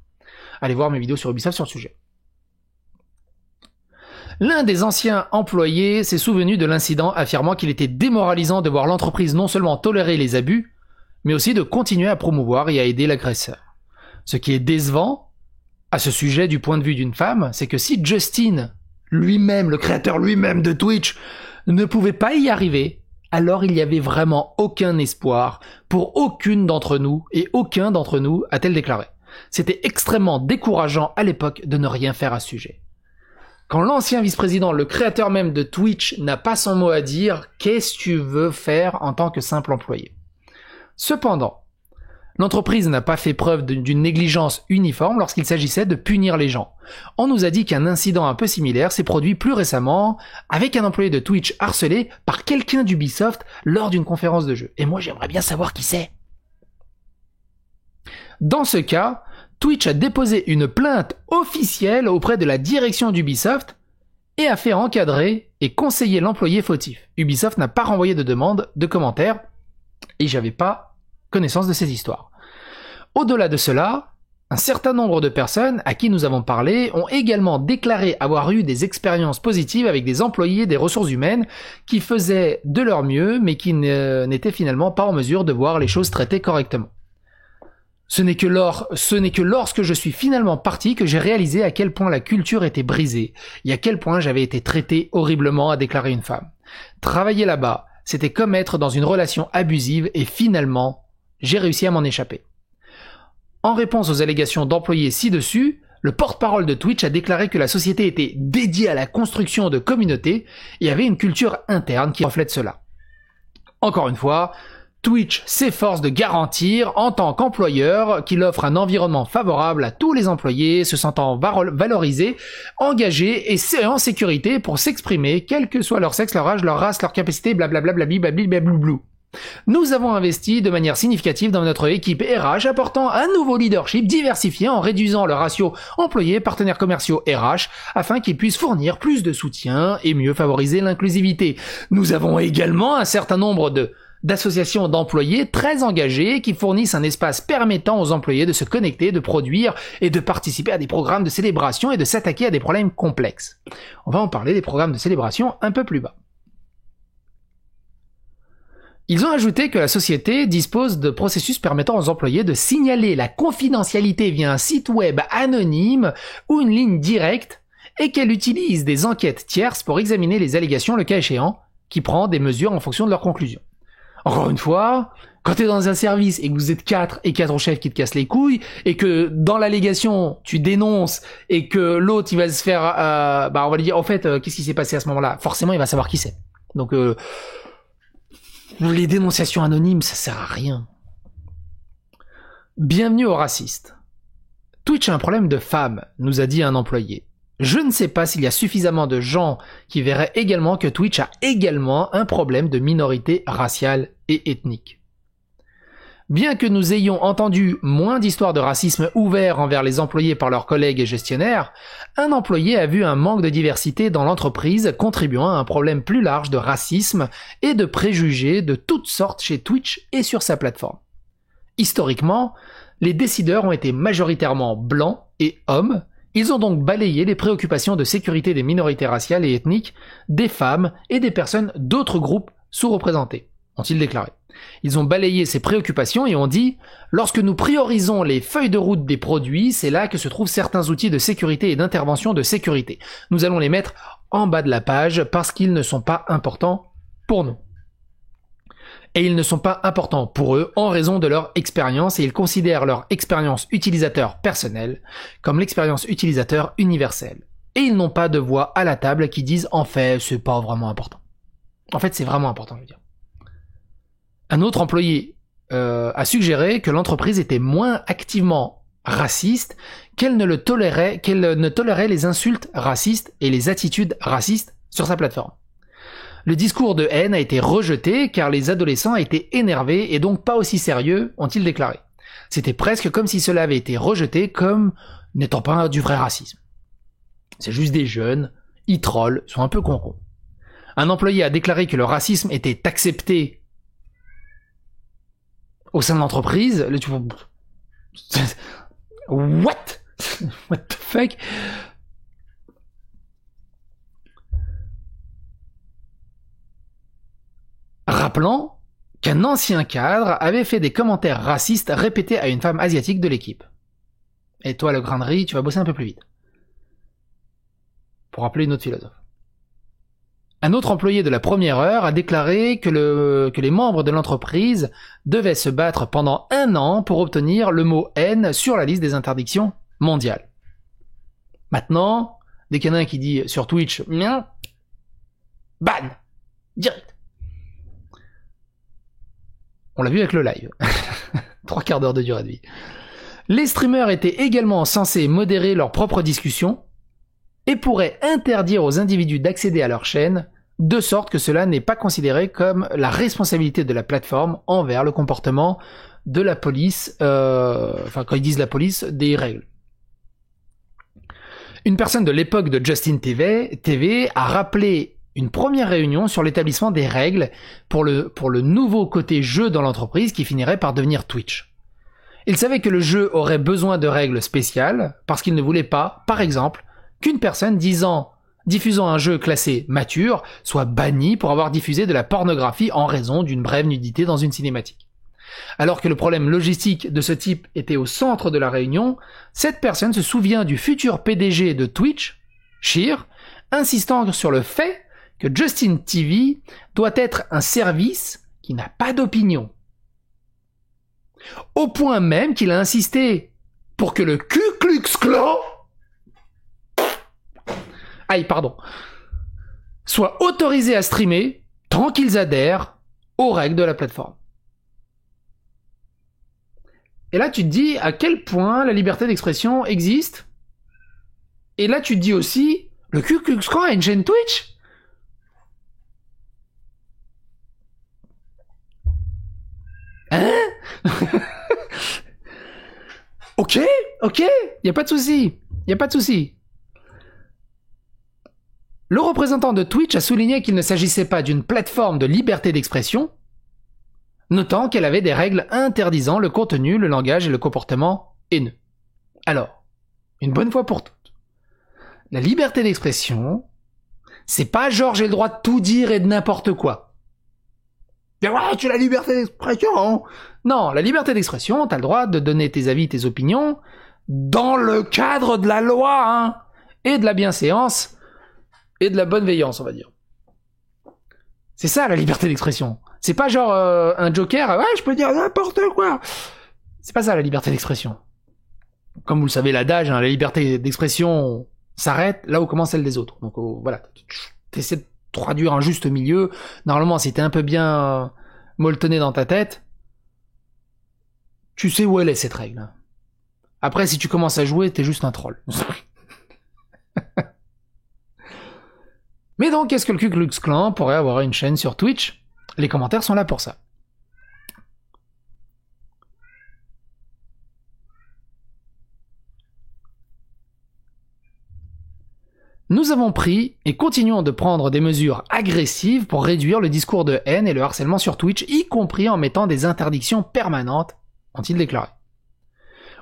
Allez voir mes vidéos sur Ubisoft sur le sujet. L'un des anciens employés s'est souvenu de l'incident, affirmant qu'il était démoralisant de voir l'entreprise non seulement tolérer les abus, mais aussi de continuer à promouvoir et à aider l'agresseur. Ce qui est décevant à ce sujet du point de vue d'une femme, c'est que si Justin, lui-même, le créateur lui-même de Twitch, ne pouvait pas y arriver, alors il n'y avait vraiment aucun espoir pour aucune d'entre nous, et aucun d'entre nous a-t-elle déclaré. C'était extrêmement décourageant à l'époque de ne rien faire à ce sujet. Quand l'ancien vice-président, le créateur même de Twitch, n'a pas son mot à dire, qu'est-ce que tu veux faire en tant que simple employé ? Cependant, l'entreprise n'a pas fait preuve d'une négligence uniforme lorsqu'il s'agissait de punir les gens. On nous a dit qu'un incident un peu similaire s'est produit plus récemment avec un employé de Twitch harcelé par quelqu'un d'Ubisoft lors d'une conférence de jeu. Et moi, j'aimerais bien savoir qui c'est. Dans ce cas, Twitch a déposé une plainte officielle auprès de la direction d'Ubisoft et a fait encadrer et conseiller l'employé fautif. Ubisoft n'a pas renvoyé de demande de commentaires et j'avais pas connaissance de ces histoires. Au-delà de cela, un certain nombre de personnes à qui nous avons parlé ont également déclaré avoir eu des expériences positives avec des employés des ressources humaines qui faisaient de leur mieux mais qui n'étaient finalement pas en mesure de voir les choses traitées correctement. Ce n'est que lorsque je suis finalement parti que j'ai réalisé à quel point la culture était brisée et à quel point j'avais été traité horriblement, a déclaré une femme. Travailler là-bas, c'était comme être dans une relation abusive et finalement, j'ai réussi à m'en échapper. En réponse aux allégations d'employés ci-dessus, le porte-parole de Twitch a déclaré que la société était dédiée à la construction de communautés et avait une culture interne qui reflète cela. Encore une fois, Twitch s'efforce de garantir, en tant qu'employeur, qu'il offre un environnement favorable à tous les employés, se sentant valorisés, engagés et en sécurité pour s'exprimer, quel que soit leur sexe, leur âge, leur race, leur capacité, blablabla, blablabla. Nous avons investi de manière significative dans notre équipe RH, apportant un nouveau leadership diversifié en réduisant le ratio employés, partenaires commerciaux RH, afin qu'ils puissent fournir plus de soutien et mieux favoriser l'inclusivité. Nous avons également un certain nombre d'associations d'employés très engagées qui fournissent un espace permettant aux employés de se connecter, de produire et de participer à des programmes de célébration et de s'attaquer à des problèmes complexes. On va en parler des programmes de célébration un peu plus bas. Ils ont ajouté que la société dispose de processus permettant aux employés de signaler la confidentialité via un site web anonyme ou une ligne directe et qu'elle utilise des enquêtes tierces pour examiner les allégations le cas échéant, qui prend des mesures en fonction de leurs conclusions. Encore une fois, quand t'es dans un service et que vous êtes 4 et 4 chefs qui te cassent les couilles et que dans l'allégation tu dénonces et que l'autre il va se faire, on va lui dire en fait qu'est-ce qui s'est passé à ce moment-là, forcément il va savoir qui c'est. Donc les dénonciations anonymes ça sert à rien. Bienvenue aux racistes. Twitch a un problème de femmes, nous a dit un employé. Je ne sais pas s'il y a suffisamment de gens qui verraient également que Twitch a également un problème de minorité raciale et ethnique. Bien que nous ayons entendu moins d'histoires de racisme ouvert envers les employés par leurs collègues et gestionnaires, un employé a vu un manque de diversité dans l'entreprise contribuant à un problème plus large de racisme et de préjugés de toutes sortes chez Twitch et sur sa plateforme. Historiquement, les décideurs ont été majoritairement blancs et hommes. Ils ont donc balayé les préoccupations de sécurité des minorités raciales et ethniques, des femmes et des personnes d'autres groupes sous-représentés, ont-ils déclaré. Ils ont balayé ces préoccupations et ont dit « Lorsque nous priorisons les feuilles de route des produits, c'est là que se trouvent certains outils de sécurité et d'intervention de sécurité. Nous allons les mettre en bas de la page parce qu'ils ne sont pas importants pour nous. » Et ils ne sont pas importants pour eux en raison de leur expérience et ils considèrent leur expérience utilisateur personnelle comme l'expérience utilisateur universelle. Et ils n'ont pas de voix à la table qui disent en fait c'est pas vraiment important. En fait c'est vraiment important je veux dire. Un autre employé a suggéré que l'entreprise était moins activement raciste, qu'elle ne tolérait les insultes racistes et les attitudes racistes sur sa plateforme. Le discours de haine a été rejeté car les adolescents étaient énervés et donc pas aussi sérieux, ont-ils déclaré. C'était presque comme si cela avait été rejeté comme n'étant pas du vrai racisme. C'est juste des jeunes, ils trollent, sont un peu concons. Un employé a déclaré que le racisme était accepté au sein de l'entreprise. What? What the fuck? Rappelant qu'un ancien cadre avait fait des commentaires racistes répétés à une femme asiatique de l'équipe. Et toi, le grain de riz, tu vas bosser un peu plus vite. Pour rappeler une autre philosophe. Un autre employé de la première heure a déclaré que les membres de l'entreprise devaient se battre pendant 1 an pour obtenir le mot haine sur la liste des interdictions mondiales. Maintenant, dès qu'il y en a un qui dit sur Twitch, ban, direct. On l'a vu avec le live. 3 quarts d'heure de durée de vie. Les streamers étaient également censés modérer leurs propres discussions et pourraient interdire aux individus d'accéder à leur chaîne, de sorte que cela n'est pas considéré comme la responsabilité de la plateforme envers le comportement de la police, quand ils disent la police, des règles. Une personne de l'époque de Justin TV a rappelé une première réunion sur l'établissement des règles pour le nouveau côté jeu dans l'entreprise qui finirait par devenir Twitch. Il savait que le jeu aurait besoin de règles spéciales parce qu'il ne voulait pas, par exemple, qu'une personne diffusant un jeu classé mature soit bannie pour avoir diffusé de la pornographie en raison d'une brève nudité dans une cinématique. Alors que le problème logistique de ce type était au centre de la réunion, cette personne se souvient du futur PDG de Twitch, Sheer, insistant sur le fait que Justin TV doit être un service qui n'a pas d'opinion. Au point même qu'il a insisté pour que le Ku Klux Klan soit autorisé à streamer tant qu'ils adhèrent aux règles de la plateforme. Et là, tu te dis à quel point la liberté d'expression existe. Et là, tu te dis aussi, le Ku Klux Klan a une chaîne Twitch. Hein? Ok, y a pas de souci. Le représentant de Twitch a souligné qu'il ne s'agissait pas d'une plateforme de liberté d'expression, notant qu'elle avait des règles interdisant le contenu, le langage et le comportement haineux. Alors, une bonne fois pour toutes, la liberté d'expression, c'est pas genre j'ai le droit de tout dire et de n'importe quoi. Ouais, tu as la liberté d'expression. Non, la liberté d'expression, t'as le droit de donner tes avis, tes opinions, dans le cadre de la loi, et de la bienséance, et de la bonne-veillance, on va dire. C'est ça, la liberté d'expression. C'est pas genre un joker, ouais, je peux dire n'importe quoi. C'est pas ça, la liberté d'expression. Comme vous le savez, l'adage, la liberté d'expression s'arrête là où commence celle des autres. Donc voilà, t'essaies de traduire un juste milieu. Normalement, si t'es un peu bien molletonné dans ta tête, tu sais où elle est, cette règle. Après, si tu commences à jouer, t'es juste un troll. Mais donc, est-ce que le Ku Klux Klan pourrait avoir une chaîne sur Twitch? Les commentaires sont là pour ça. Nous avons pris et continuons de prendre des mesures agressives pour réduire le discours de haine et le harcèlement sur Twitch, y compris en mettant des interdictions permanentes, ont-ils déclaré.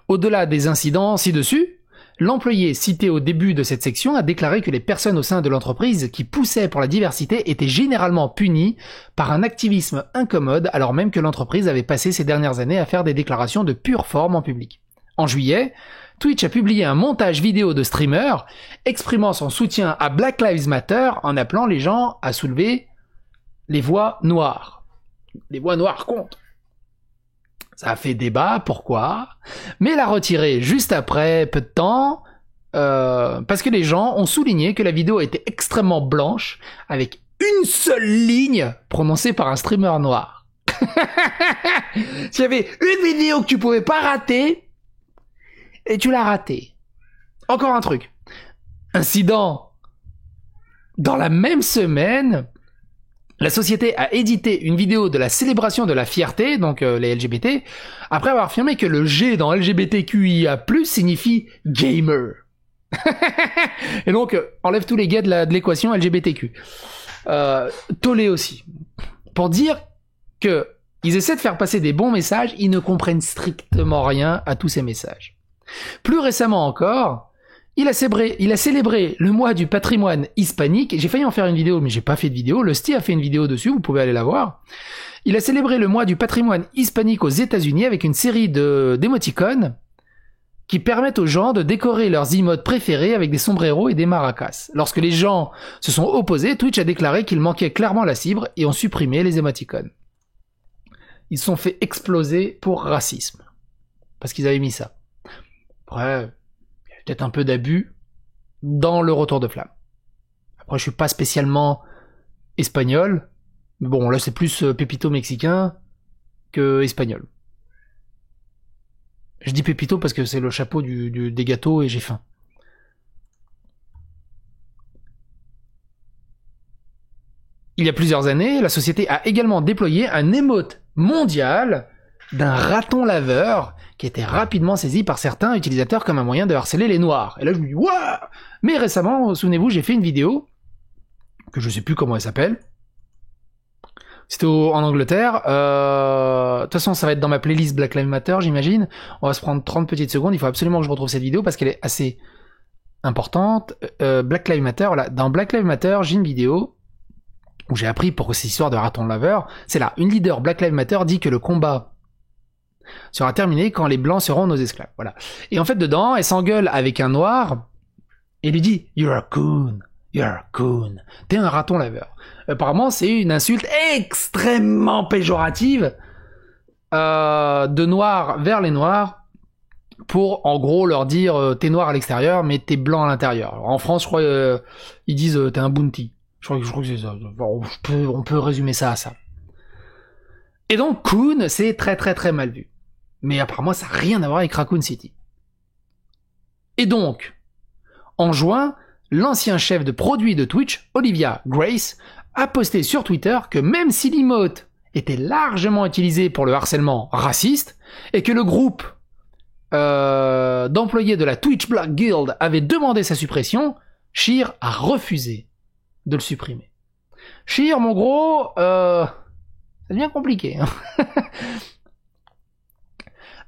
Au-delà des incidents ci-dessus, l'employé cité au début de cette section a déclaré que les personnes au sein de l'entreprise qui poussaient pour la diversité étaient généralement punies par un activisme incommode alors même que l'entreprise avait passé ces dernières années à faire des déclarations de pure forme en public. En juillet, Twitch a publié un montage vidéo de streamers exprimant son soutien à Black Lives Matter en appelant les gens à soulever les voix noires. Les voix noires comptent. Ça a fait débat, pourquoi? Mais l'a retiré juste après, peu de temps, parce que les gens ont souligné que la vidéo était extrêmement blanche, avec une seule ligne prononcée par un streamer noir. S'il y avait une vidéo que tu pouvais pas rater, et tu l'as raté. Encore un truc. Incident. Dans la même semaine, la société a édité une vidéo de la célébration de la fierté, donc les LGBT, après avoir affirmé que le G dans LGBTQIA+, signifie gamer. Et donc, enlève tous les gays de l'équation LGBTQ. Tollé aussi. Pour dire que ils essaient de faire passer des bons messages, ils ne comprennent strictement rien à tous ces messages. Plus récemment encore, il a célébré le mois du patrimoine hispanique. J'ai failli en faire une vidéo, mais j'ai pas fait de vidéo. Le Sti a fait une vidéo dessus, vous pouvez aller la voir. Il a célébré le mois du patrimoine hispanique aux États-Unis avec une série d'émoticônes qui permettent aux gens de décorer leurs emotes préférés avec des sombreros et des maracas. Lorsque les gens se sont opposés, Twitch a déclaré qu'il manquait clairement la cible et ont supprimé les émoticônes. Ils se sont fait exploser pour racisme. Parce qu'ils avaient mis ça. Après, il y a peut-être un peu d'abus dans le retour de flamme. Après, je suis pas spécialement espagnol. Mais bon, là, c'est plus pépito mexicain que espagnol. Je dis pépito parce que c'est le chapeau des gâteaux et j'ai faim. Il y a plusieurs années, la société a également déployé un émote mondial d'un raton laveur qui était rapidement saisi par certains utilisateurs comme un moyen de harceler les noirs. Et là, je me dis, waouh! Mais récemment, souvenez-vous, j'ai fait une vidéo que je sais plus comment elle s'appelle. C'était en Angleterre. De toute façon, ça va être dans ma playlist Black Lives Matter, j'imagine. On va se prendre 30 petites secondes. Il faut absolument que je retrouve cette vidéo parce qu'elle est assez importante. Black Lives Matter, voilà. Dans Black Lives Matter, j'ai une vidéo où j'ai appris pour cette histoire de raton laveur. C'est là. Une leader Black Lives Matter dit que le combat sera terminé quand les blancs seront nos esclaves. Voilà. Et en fait, dedans, elle s'engueule avec un noir et lui dit « You're a coon. You're a coon. T'es un raton laveur. » Apparemment, c'est une insulte extrêmement péjorative de noirs vers les noirs pour, en gros, leur dire t'es noir à l'extérieur, mais t'es blanc à l'intérieur. Alors, en France, je crois, ils disent t'es un bounty. Je crois que c'est ça. On peut résumer ça à ça. Et donc, coon, c'est très très très mal vu. Mais apparemment, ça n'a rien à voir avec Raccoon City. Et donc, en juin, l'ancien chef de produit de Twitch, Olivia Grace, a posté sur Twitter que même si l'emote était largement utilisé pour le harcèlement raciste, et que le groupe d'employés de la Twitch Black Guild avait demandé sa suppression, Sheer a refusé de le supprimer. Sheer, mon gros, ça devient compliqué. Hein.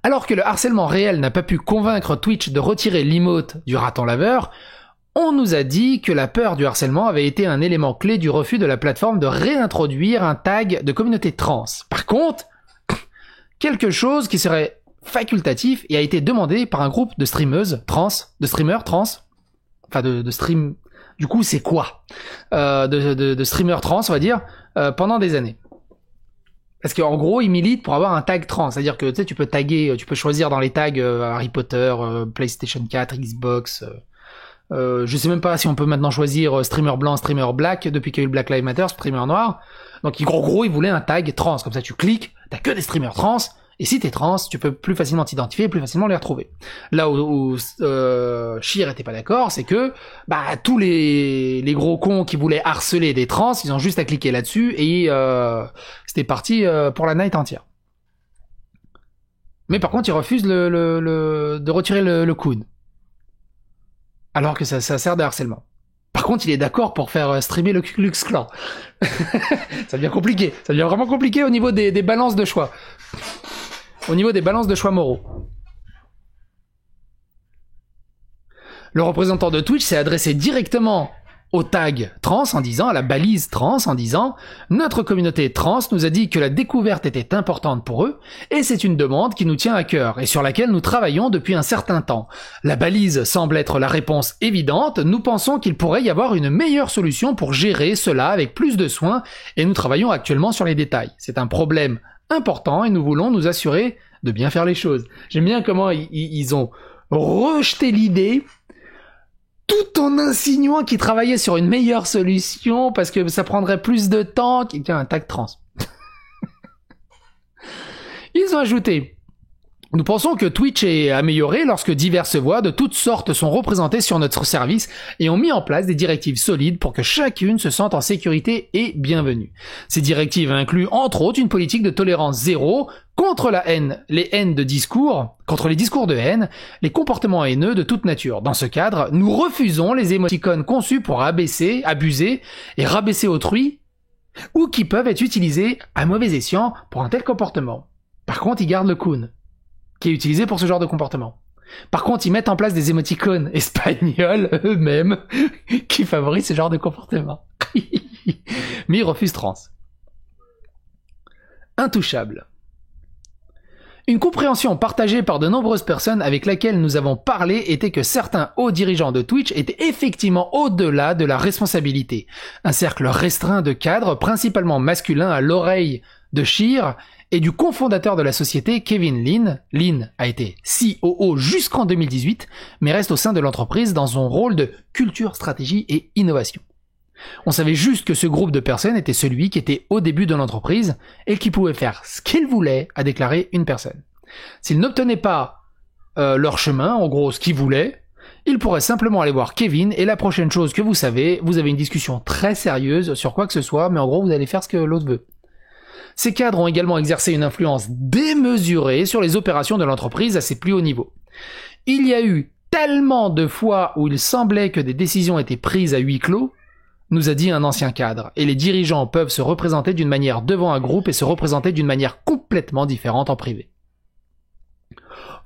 Alors que le harcèlement réel n'a pas pu convaincre Twitch de retirer l'emote du raton laveur, on nous a dit que la peur du harcèlement avait été un élément clé du refus de la plateforme de réintroduire un tag de communauté trans. Par contre, quelque chose qui serait facultatif et a été demandé par un groupe de streameuses trans, de streamers trans, enfin de stream, du coup c'est quoi de streamers trans, on va dire, pendant des années. Parce qu'en gros, ils militent pour avoir un tag trans, c'est-à-dire que tu sais, tu peux taguer, tu peux choisir dans les tags Harry Potter, PlayStation 4, Xbox. Je sais même pas si on peut maintenant choisir streamer blanc, streamer black, depuis qu'il y a eu le Black Lives Matter, streamer noir. Donc en gros, ils voulaient un tag trans, comme ça tu cliques, t'as que des streamers trans, et si t'es trans, tu peux plus facilement t'identifier et plus facilement les retrouver. Là où Sheer était pas d'accord, c'est que tous les gros cons qui voulaient harceler des trans, ils ont juste à cliquer là-dessus et c'était parti pour la night entière. Mais par contre, ils refusent de retirer le coude. Alors que ça sert de harcèlement. Par contre, il est d'accord pour faire streamer le Ku Klux Klan. Ça devient compliqué. Ça devient vraiment compliqué au niveau des balances de choix. Au niveau des balances de choix moraux. Le représentant de Twitch s'est adressé directement au tag trans en disant, à la balise trans en disant « Notre communauté trans nous a dit que la découverte était importante pour eux et c'est une demande qui nous tient à cœur et sur laquelle nous travaillons depuis un certain temps. La balise semble être la réponse évidente, nous pensons qu'il pourrait y avoir une meilleure solution pour gérer cela avec plus de soin et nous travaillons actuellement sur les détails. C'est un problème important et nous voulons nous assurer de bien faire les choses. » J'aime bien comment ils ont rejeté l'idée tout en insinuant qu'ils travaillaient sur une meilleure solution parce que ça prendrait plus de temps qu'un tag trans. Ils ont ajouté: nous pensons que Twitch est amélioré lorsque diverses voix de toutes sortes sont représentées sur notre service et ont mis en place des directives solides pour que chacune se sente en sécurité et bienvenue. Ces directives incluent entre autres une politique de tolérance zéro contre la haine, contre les discours de haine, les comportements haineux de toute nature. Dans ce cadre, nous refusons les émoticônes conçus pour abuser et rabaisser autrui ou qui peuvent être utilisés à mauvais escient pour un tel comportement. Par contre, ils gardent le coon, qui est utilisé pour ce genre de comportement. Par contre, ils mettent en place des émoticônes espagnols eux-mêmes qui favorisent ce genre de comportement. Mais ils refusent trans. intouchable. Une compréhension partagée par de nombreuses personnes avec laquelle nous avons parlé était que certains hauts dirigeants de Twitch étaient effectivement au-delà de la responsabilité. Un cercle restreint de cadres, principalement masculins, à l'oreille de Scheer et du cofondateur de la société, Kevin Lin. Lin a été COO jusqu'en 2018, mais reste au sein de l'entreprise dans son rôle de culture, stratégie et innovation. On savait juste que ce groupe de personnes était celui qui était au début de l'entreprise et qui pouvait faire ce qu'il voulait, a déclaré une personne. S'ils n'obtenaient pas leur chemin, en gros ce qu'ils voulaient, ils pourraient simplement aller voir Kevin et la prochaine chose que vous savez, vous avez une discussion très sérieuse sur quoi que ce soit, mais en gros vous allez faire ce que l'autre veut. Ces cadres ont également exercé une influence démesurée sur les opérations de l'entreprise à ses plus hauts niveaux. Il y a eu tellement de fois où il semblait que des décisions étaient prises à huis clos, nous a dit un ancien cadre, et les dirigeants peuvent se représenter d'une manière devant un groupe et se représenter d'une manière complètement différente en privé.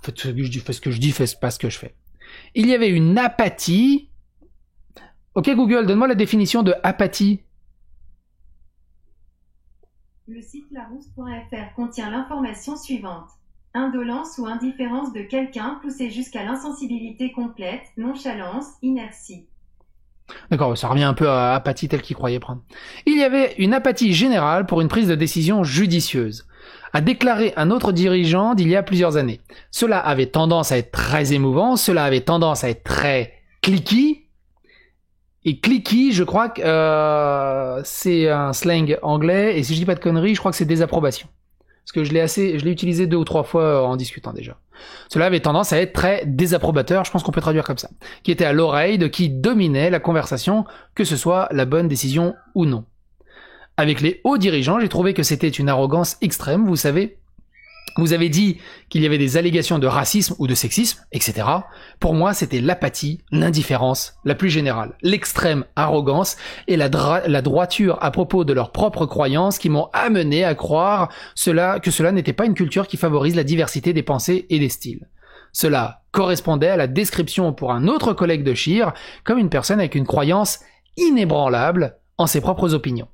Faites ce que je dis, faites ce que je dis, faites pas ce que je fais. Il y avait une apathie. Ok Google, donne-moi la définition de apathie. Le site larousse.fr contient l'information suivante. Indolence ou indifférence de quelqu'un poussée jusqu'à l'insensibilité complète, nonchalance, inertie. D'accord, ça revient un peu à apathie telle qu'il croyait prendre. Il y avait une apathie générale pour une prise de décision judicieuse, a déclaré un autre dirigeant d'il y a plusieurs années. Cela avait tendance à être très émouvant, cela avait tendance à être très cliquy. Et cliquy, je crois que c'est un slang anglais, et si je dis pas de conneries, je crois que c'est désapprobation. Parce que je l'ai utilisé 2 ou 3 fois en discutant déjà. Cela avait tendance à être très désapprobateur, je pense qu'on peut traduire comme ça. Qui était à l'oreille de qui dominait la conversation, que ce soit la bonne décision ou non. Avec les hauts dirigeants, j'ai trouvé que c'était une arrogance extrême, vous savez. Vous avez dit qu'il y avait des allégations de racisme ou de sexisme, etc. Pour moi, c'était l'apathie, l'indifférence, la plus générale, l'extrême arrogance et la droiture à propos de leurs propres croyances qui m'ont amené à croire que cela n'était pas une culture qui favorise la diversité des pensées et des styles. Cela correspondait à la description pour un autre collègue de Scheer comme une personne avec une croyance inébranlable en ses propres opinions.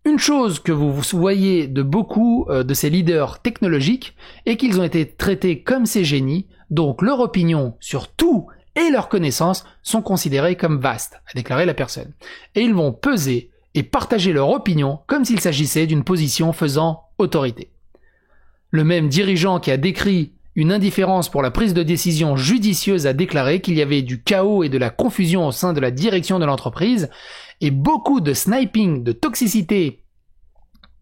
Une chose que vous voyez de beaucoup de ces leaders technologiques est qu'ils ont été traités comme ces génies, donc leur opinion sur tout et leurs connaissances sont considérées comme vastes, a déclaré la personne. Et ils vont peser et partager leur opinion comme s'il s'agissait d'une position faisant autorité. Le même dirigeant qui a décrit une indifférence pour la prise de décision judicieuse a déclaré qu'il y avait du chaos et de la confusion au sein de la direction de l'entreprise et beaucoup de sniping, de toxicité,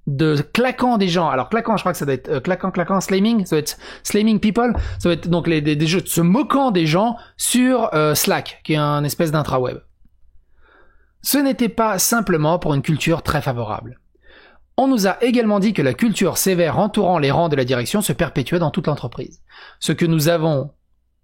de claquant des gens. Alors claquant, je crois que ça doit être claquant, slamming, ça doit être slamming people, ça doit être donc des jeux de se moquant des gens sur Slack, qui est un espèce d'intraweb. Ce n'était pas simplement pour une culture très favorable. On nous a également dit que la culture sévère entourant les rangs de la direction se perpétuait dans toute l'entreprise. Ce que nous avons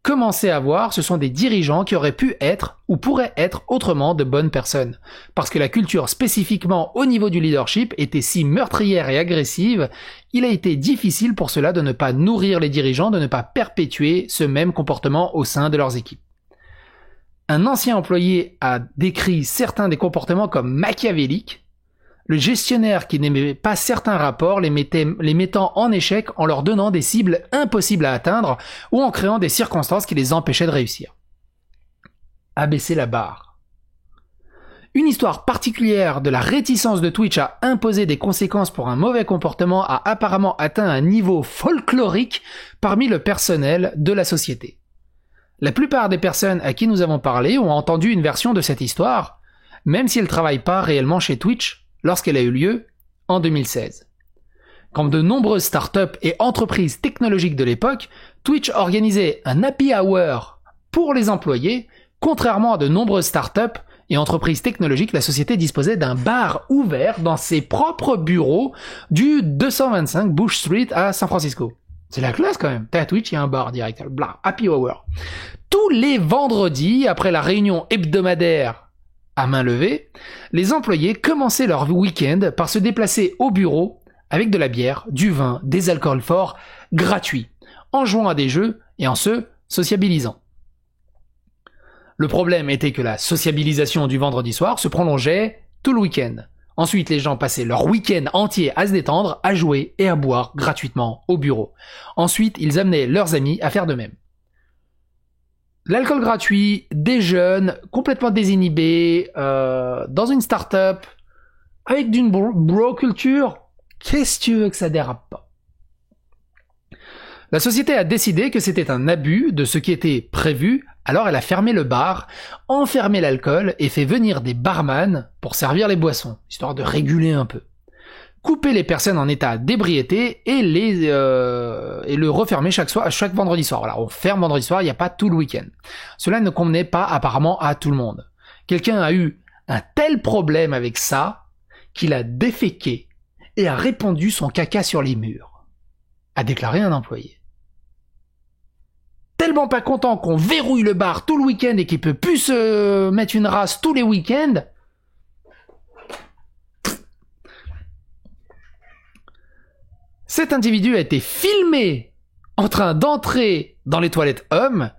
commencé à voir, ce sont des dirigeants qui auraient pu être ou pourraient être autrement de bonnes personnes. Parce que la culture spécifiquement au niveau du leadership était si meurtrière et agressive, il a été difficile pour cela de ne pas nourrir les dirigeants, de ne pas perpétuer ce même comportement au sein de leurs équipes. Un ancien employé a décrit certains des comportements comme machiavéliques. Le gestionnaire qui n'aimait pas certains rapports les mettant en échec en leur donnant des cibles impossibles à atteindre ou en créant des circonstances qui les empêchaient de réussir. Abaisser la barre. Une histoire particulière de la réticence de Twitch à imposer des conséquences pour un mauvais comportement a apparemment atteint un niveau folklorique parmi le personnel de la société. La plupart des personnes à qui nous avons parlé ont entendu une version de cette histoire, même si elles ne travaillent pas réellement chez Twitch, lorsqu'elle a eu lieu en 2016. Comme de nombreuses startups et entreprises technologiques de l'époque, Twitch organisait un happy hour pour les employés, contrairement à de nombreuses startups et entreprises technologiques, la société disposait d'un bar ouvert dans ses propres bureaux du 225 Bush Street à San Francisco. C'est la classe quand même. T'es à Twitch, il y a un bar direct. Blah, happy hour. Tous les vendredis, après la réunion hebdomadaire à main levée, les employés commençaient leur week-end par se déplacer au bureau avec de la bière, du vin, des alcools forts, gratuits, en jouant à des jeux et en se sociabilisant. Le problème était que la sociabilisation du vendredi soir se prolongeait tout le week-end. Ensuite, les gens passaient leur week-end entier à se détendre, à jouer et à boire gratuitement au bureau. Ensuite, ils amenaient leurs amis à faire de même. L'alcool gratuit, des jeunes, complètement désinhibés, dans une start-up, avec d'une bro culture, qu'est-ce que tu veux que ça dérape pas? La société a décidé que c'était un abus de ce qui était prévu, alors elle a fermé le bar, enfermé l'alcool et fait venir des barman pour servir les boissons, histoire de réguler un peu. Couper les personnes en état d'ébriété et le refermer chaque vendredi soir. Voilà, on ferme vendredi soir, il n'y a pas tout le week-end. Cela ne convenait pas apparemment à tout le monde. Quelqu'un a eu un tel problème avec ça qu'il a déféqué et a répandu son caca sur les murs, a déclaré un employé. Tellement pas content qu'on verrouille le bar tout le week-end et qu'il peut plus se mettre une race tous les week-ends. Cet individu a été filmé en train d'entrer dans les toilettes hommes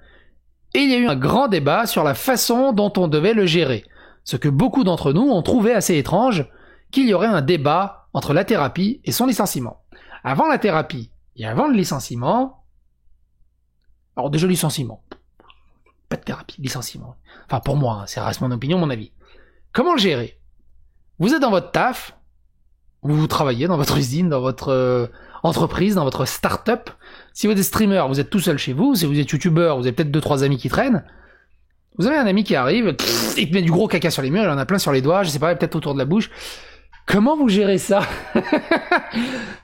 et il y a eu un grand débat sur la façon dont on devait le gérer. Ce que beaucoup d'entre nous ont trouvé assez étrange, qu'il y aurait un débat entre la thérapie et son licenciement. Avant la thérapie et avant le licenciement, alors déjà licenciement, pas de thérapie, licenciement. Enfin pour moi, ça reste mon opinion, mon avis. Comment le gérer? Vous êtes dans votre taf, vous travaillez dans votre usine, dans votre entreprise, dans votre start-up. Si vous êtes streamer, vous êtes tout seul chez vous. Si vous êtes youtubeur, vous avez peut-être 2-3 amis qui traînent. Vous avez un ami qui arrive, il te met du gros caca sur les murs, il en a plein sur les doigts, je sais pas, peut-être autour de la bouche. Comment vous gérez ça?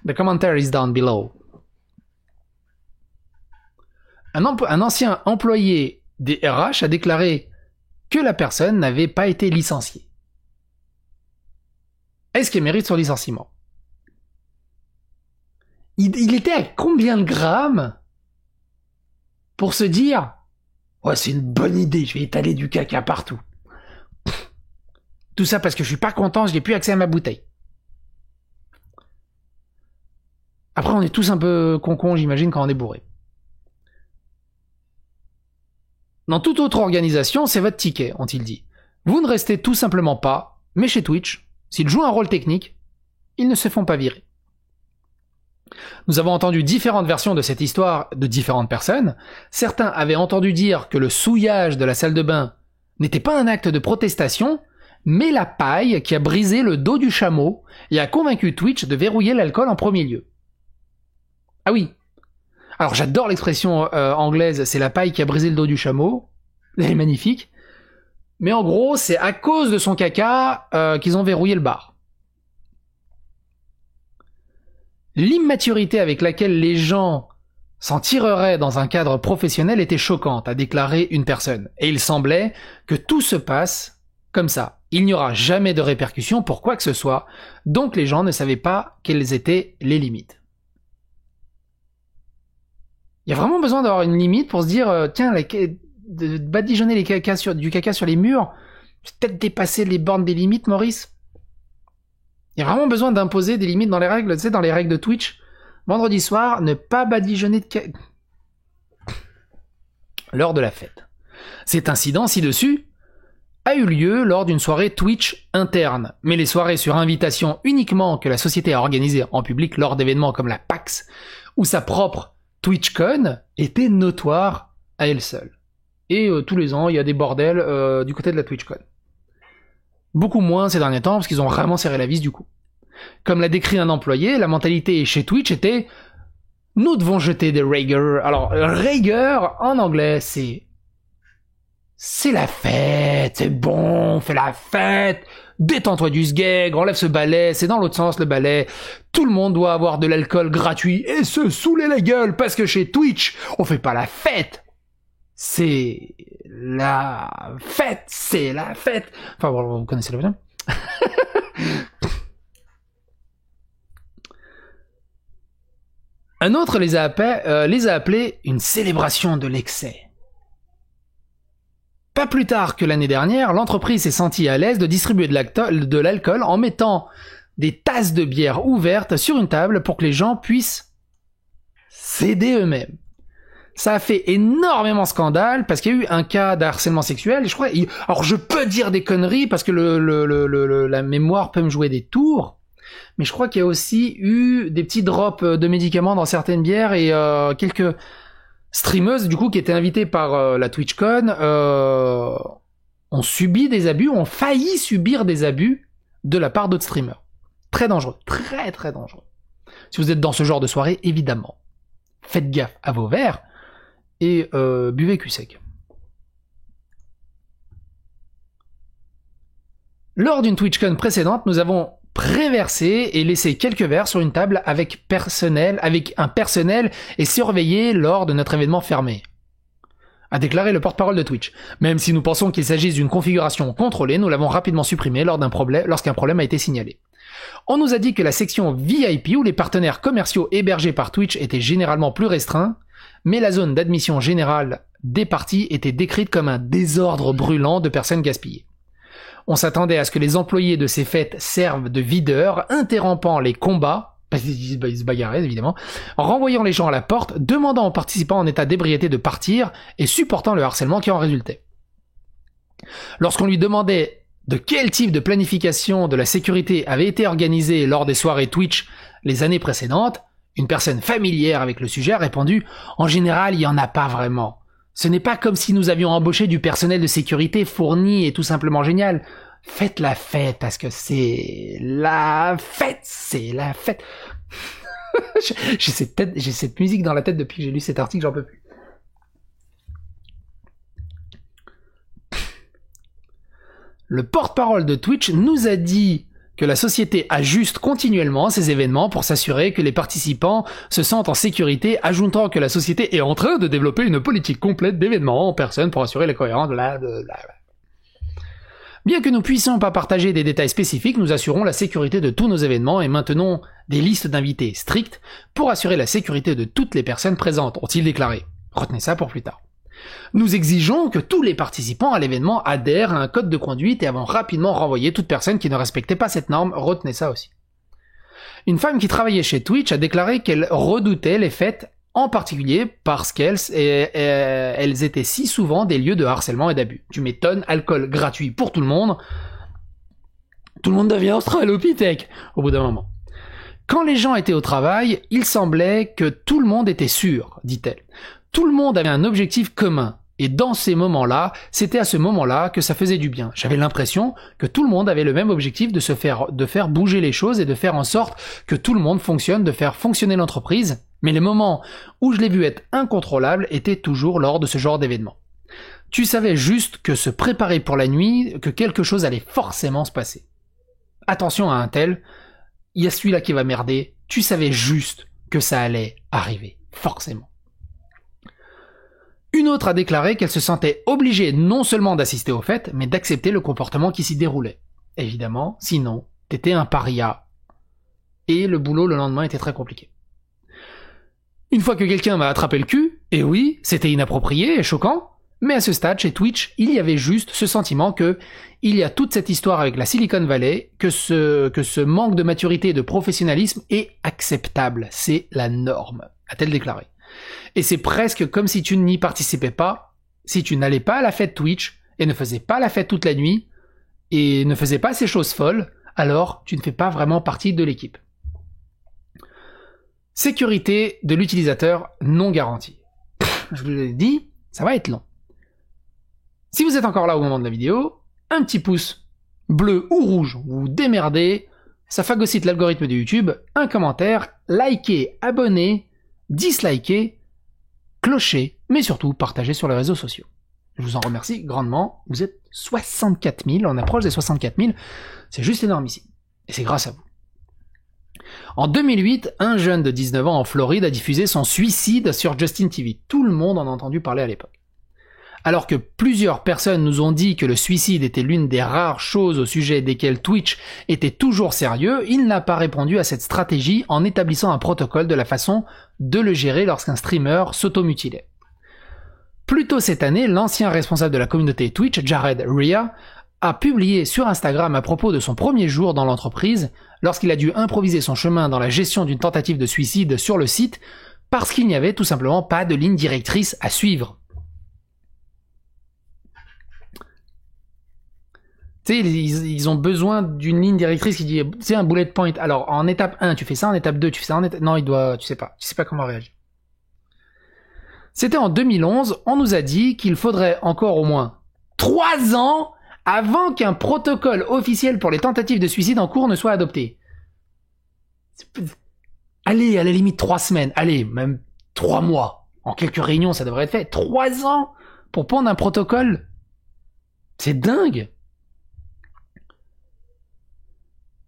The commentary is down below. Un ancien employé des RH a déclaré que la personne n'avait pas été licenciée. Est-ce qu'elle mérite son licenciement? Il était à combien de grammes pour se dire « Ouais, c'est une bonne idée, je vais étaler du caca partout. » Tout ça parce que je suis pas content, je n'ai plus accès à ma bouteille. Après, on est tous un peu con-con, j'imagine, quand on est bourré. Dans toute autre organisation, c'est votre ticket, ont-ils dit. Vous ne restez tout simplement pas, mais chez Twitch, s'ils jouent un rôle technique, ils ne se font pas virer. Nous avons entendu différentes versions de cette histoire de différentes personnes. Certains avaient entendu dire que le souillage de la salle de bain n'était pas un acte de protestation, mais la paille qui a brisé le dos du chameau et a convaincu Twitch de verrouiller l'alcool en premier lieu. Ah oui. Alors j'adore l'expression anglaise, c'est la paille qui a brisé le dos du chameau. Elle est magnifique. Mais en gros, c'est à cause de son caca qu'ils ont verrouillé le bar. L'immaturité avec laquelle les gens s'en tireraient dans un cadre professionnel était choquante, a déclaré une personne. Et il semblait que tout se passe comme ça. Il n'y aura jamais de répercussions pour quoi que ce soit, donc les gens ne savaient pas quelles étaient les limites. Il y a vraiment besoin d'avoir une limite pour se dire tiens, de badigeonner du caca sur les murs, c'est peut-être dépasser les bornes des limites, Maurice. Il y a vraiment besoin d'imposer des limites dans les règles, tu sais, dans les règles de Twitch. Vendredi soir, ne pas badigeonner de caca lors de la fête. Cet incident ci-dessus a eu lieu lors d'une soirée Twitch interne, mais les soirées sur invitation uniquement que la société a organisées en public lors d'événements comme la PAX ou sa propre TwitchCon étaient notoires à elles seules. Et tous les ans, il y a des bordels du côté de la TwitchCon. Beaucoup moins ces derniers temps, parce qu'ils ont vraiment serré la vis du coup. Comme l'a décrit un employé, la mentalité chez Twitch était « Nous devons jeter des rager ». Alors, rager, en anglais, c'est la fête, c'est bon, fais la fête, détends-toi du sgeg, enlève ce balai, c'est dans l'autre sens le balai. Tout le monde doit avoir de l'alcool gratuit et se saouler la gueule, parce que chez Twitch, on fait pas la fête. C'est la fête, c'est la fête. Enfin bon, vous connaissez le film. Un autre les a appelés une célébration de l'excès. Pas plus tard que l'année dernière, l'entreprise s'est sentie à l'aise de distribuer de l'alcool en mettant des tasses de bière ouvertes sur une table pour que les gens puissent s'aider eux-mêmes. Ça a fait énormément scandale parce qu'il y a eu un cas d'harcèlement sexuel. Et je crois, alors je peux dire des conneries parce que la mémoire peut me jouer des tours, mais je crois qu'il y a aussi eu des petits drops de médicaments dans certaines bières et quelques streameuses du coup qui étaient invitées par la TwitchCon ont subi des abus, ont failli subir des abus de la part d'autres streamers. Très dangereux, très très dangereux. Si vous êtes dans ce genre de soirée, évidemment, faites gaffe à vos verres et buvez cul sec. Lors d'une TwitchCon précédente, nous avons préversé et laissé quelques verres sur une table avec un personnel et surveillé lors de notre événement fermé, a déclaré le porte-parole de Twitch. Même si nous pensons qu'il s'agisse d'une configuration contrôlée, nous l'avons rapidement supprimée lorsqu'un problème a été signalé. On nous a dit que la section VIP où les partenaires commerciaux hébergés par Twitch étaient généralement plus restreints, mais la zone d'admission générale des parties était décrite comme un désordre brûlant de personnes gaspillées. On s'attendait à ce que les employés de ces fêtes servent de videurs, interrompant les combats, parce qu'ils se bagarraient évidemment, renvoyant les gens à la porte, demandant aux participants en état d'ébriété de partir et supportant le harcèlement qui en résultait. Lorsqu'on lui demandait de quel type de planification de la sécurité avait été organisée lors des soirées Twitch les années précédentes, une personne familière avec le sujet a répondu « En général, il n'y en a pas vraiment. Ce n'est pas comme si nous avions embauché du personnel de sécurité fourni et tout simplement génial. Faites la fête parce que c'est la fête, c'est la fête. » J'ai cette musique dans la tête depuis que j'ai lu cet article, j'en peux plus. Le porte-parole de Twitch nous a dit que la société ajuste continuellement ses événements pour s'assurer que les participants se sentent en sécurité, ajoutant que la société est en train de développer une politique complète d'événements en personne pour assurer la cohérence de la... Bien que nous puissions pas partager des détails spécifiques, nous assurons la sécurité de tous nos événements et maintenons des listes d'invités strictes pour assurer la sécurité de toutes les personnes présentes, ont-ils déclaré. Retenez ça pour plus tard. Nous exigeons que tous les participants à l'événement adhèrent à un code de conduite et avons rapidement renvoyé toute personne qui ne respectait pas cette norme, retenez ça aussi. Une femme qui travaillait chez Twitch a déclaré qu'elle redoutait les fêtes, en particulier parce qu'elles étaient si souvent des lieux de harcèlement et d'abus. Tu m'étonnes, alcool gratuit pour tout le monde devient australopithèque au bout d'un moment. Quand les gens étaient au travail, il semblait que tout le monde était sûr, dit-elle. Tout le monde avait un objectif commun, et dans ces moments-là, c'était à ce moment-là que ça faisait du bien. J'avais l'impression que tout le monde avait le même objectif de faire bouger les choses et de faire en sorte que tout le monde fonctionne, de faire fonctionner l'entreprise, mais les moments où je l'ai vu être incontrôlable étaient toujours lors de ce genre d'événement. Tu savais juste que se préparer pour la nuit, que quelque chose allait forcément se passer. Attention à un tel, il y a celui-là qui va merder, tu savais juste que ça allait arriver, forcément. Une autre a déclaré qu'elle se sentait obligée non seulement d'assister aux fêtes, mais d'accepter le comportement qui s'y déroulait. Évidemment, sinon, t'étais un paria. Et le boulot le lendemain était très compliqué. Une fois que quelqu'un m'a attrapé le cul, et oui, c'était inapproprié et choquant, mais à ce stade, chez Twitch, il y avait juste ce sentiment que il y a toute cette histoire avec la Silicon Valley, que ce manque de maturité et de professionnalisme est acceptable. C'est la norme, a-t-elle déclaré. Et c'est presque comme si tu n'y participais pas, si tu n'allais pas à la fête Twitch, et ne faisais pas la fête toute la nuit, et ne faisais pas ces choses folles, alors tu ne fais pas vraiment partie de l'équipe. Sécurité de l'utilisateur non garantie. Je vous l'ai dit, ça va être long. Si vous êtes encore là au moment de la vidéo, un petit pouce bleu ou rouge, vous vous démerdez, ça phagocyte l'algorithme de YouTube, un commentaire, likez, abonnez, dislikez, clocher, mais surtout partagez sur les réseaux sociaux. Je vous en remercie grandement, vous êtes 64 000, on approche des 64 000, c'est juste énormissime, et c'est grâce à vous. En 2008, un jeune de 19 ans en Floride a diffusé son suicide sur Justin TV. Tout le monde en a entendu parler à l'époque. Alors que plusieurs personnes nous ont dit que le suicide était l'une des rares choses au sujet desquelles Twitch était toujours sérieux, il n'a pas répondu à cette stratégie en établissant un protocole de la façon de le gérer lorsqu'un streamer s'automutilait. Plus tôt cette année, l'ancien responsable de la communauté Twitch, Jared Rea, a publié sur Instagram à propos de son premier jour dans l'entreprise, lorsqu'il a dû improviser son chemin dans la gestion d'une tentative de suicide sur le site, parce qu'il n'y avait tout simplement pas de ligne directrice à suivre. Tu sais, ils ont besoin d'une ligne directrice qui dit, c'est un bullet point. Alors, en étape 1, tu fais ça, en étape 2, tu fais ça, en étape... Non, tu sais pas comment réagir. C'était en 2011, on nous a dit qu'il faudrait encore au moins 3 ans avant qu'un protocole officiel pour les tentatives de suicide en cours ne soit adopté. Allez, à la limite 3 semaines, allez, même 3 mois. En quelques réunions, ça devrait être fait. 3 ans pour pondre un protocole. C'est dingue.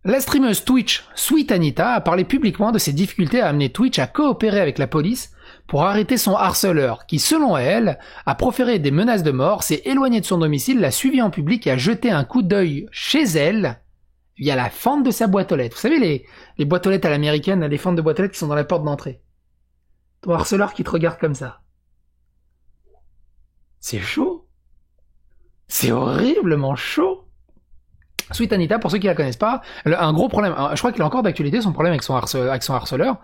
La streameuse Twitch, Sweet Anita, a parlé publiquement de ses difficultés à amener Twitch à coopérer avec la police pour arrêter son harceleur, qui, selon elle, a proféré des menaces de mort, s'est éloigné de son domicile, l'a suivi en public et a jeté un coup d'œil chez elle via la fente de sa boîte aux lettres. Vous savez, les boîtes aux lettres à l'américaine, les fentes de boîtes aux lettres qui sont dans la porte d'entrée. Ton harceleur qui te regarde comme ça. C'est chaud. C'est horriblement chaud. Sweet Anita, pour ceux qui la connaissent pas, elle a un gros problème. Je crois qu'il a encore d'actualité son problème avec son harceleur.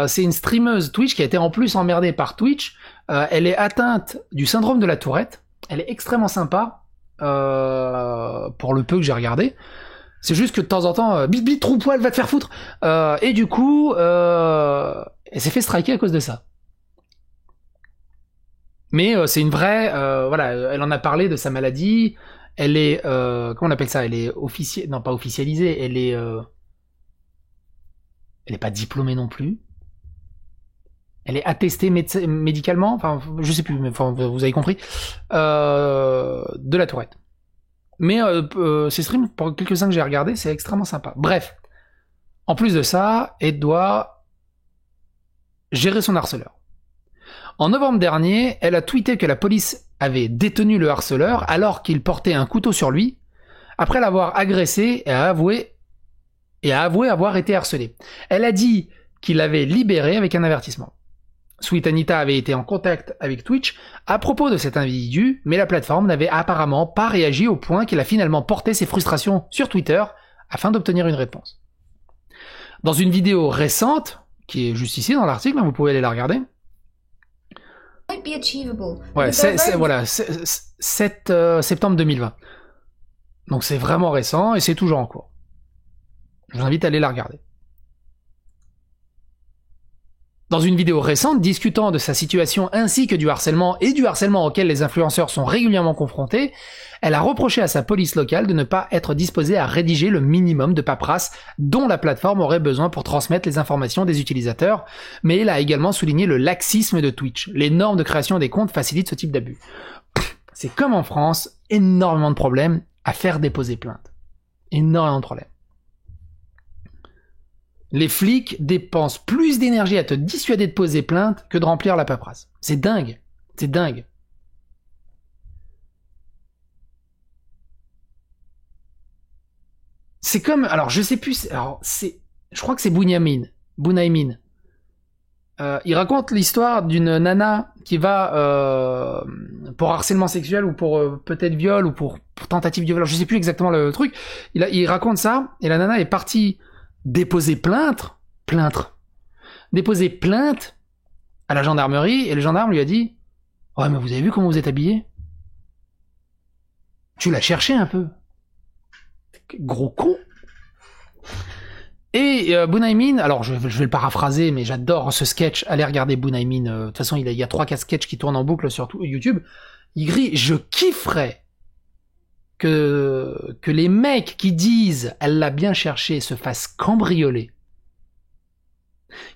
C'est une streameuse Twitch qui a été en plus emmerdée par Twitch. Elle est atteinte du syndrome de la Tourette. Elle est extrêmement sympa, pour le peu que j'ai regardé. C'est juste que de temps en temps, bit bit trou poil va te faire foutre. Et du coup, elle s'est fait striker à cause de ça. Mais c'est une vraie, voilà, elle en a parlé de sa maladie. Elle est, comment on appelle ça? Elle est non pas officialisée, elle est pas diplômée non plus. Elle est attestée médicalement, enfin, je sais plus, mais enfin, vous avez compris, de la Tourette. Mais ces streams, pour quelques-uns que j'ai regardés, c'est extrêmement sympa. Bref, en plus de ça, elle doit gérer son harceleur. En novembre dernier, elle a tweeté que la police avait détenu le harceleur alors qu'il portait un couteau sur lui, après l'avoir agressé et a avoué avoir été harcelé. Elle a dit qu'il l'avait libéré avec un avertissement. Sweet Anita avait été en contact avec Twitch à propos de cet individu, mais la plateforme n'avait apparemment pas réagi au point qu'elle a finalement porté ses frustrations sur Twitter afin d'obtenir une réponse. Dans une vidéo récente, qui est juste ici dans l'article, vous pouvez aller la regarder. Ouais, voilà, 7 septembre 2020. Donc c'est vraiment récent et c'est toujours en cours. Je vous invite à aller la regarder. Dans une vidéo récente discutant de sa situation ainsi que du harcèlement et du harcèlement auquel les influenceurs sont régulièrement confrontés, elle a reproché à sa police locale de ne pas être disposée à rédiger le minimum de paperasse dont la plateforme aurait besoin pour transmettre les informations des utilisateurs, mais elle a également souligné le laxisme de Twitch. Les normes de création des comptes facilitent ce type d'abus. C'est comme en France, énormément de problèmes à faire déposer plainte. Énormément de problèmes. Les flics dépensent plus d'énergie à te dissuader de poser plainte que de remplir la paperasse. C'est dingue. C'est dingue. C'est comme... Alors, je sais plus... Alors, je crois que c'est Bunyamin. Il raconte l'histoire d'une nana qui va pour harcèlement sexuel ou pour peut-être viol ou pour tentative de viol. Je sais plus exactement le truc. Il raconte ça et la nana est partie déposer plainte à la gendarmerie et le gendarme lui a dit « Ouais, mais vous avez vu comment vous êtes habillé ? Tu l'as cherché un peu. » Gros con. Et Bunaimin, alors je vais le paraphraser, mais j'adore ce sketch. Allez regarder Bunaimin. De toute façon, il y a 3-4 sketchs qui tournent en boucle sur YouTube. Il grille, je kifferais que les mecs qui disent elle l'a bien cherché se fassent cambrioler,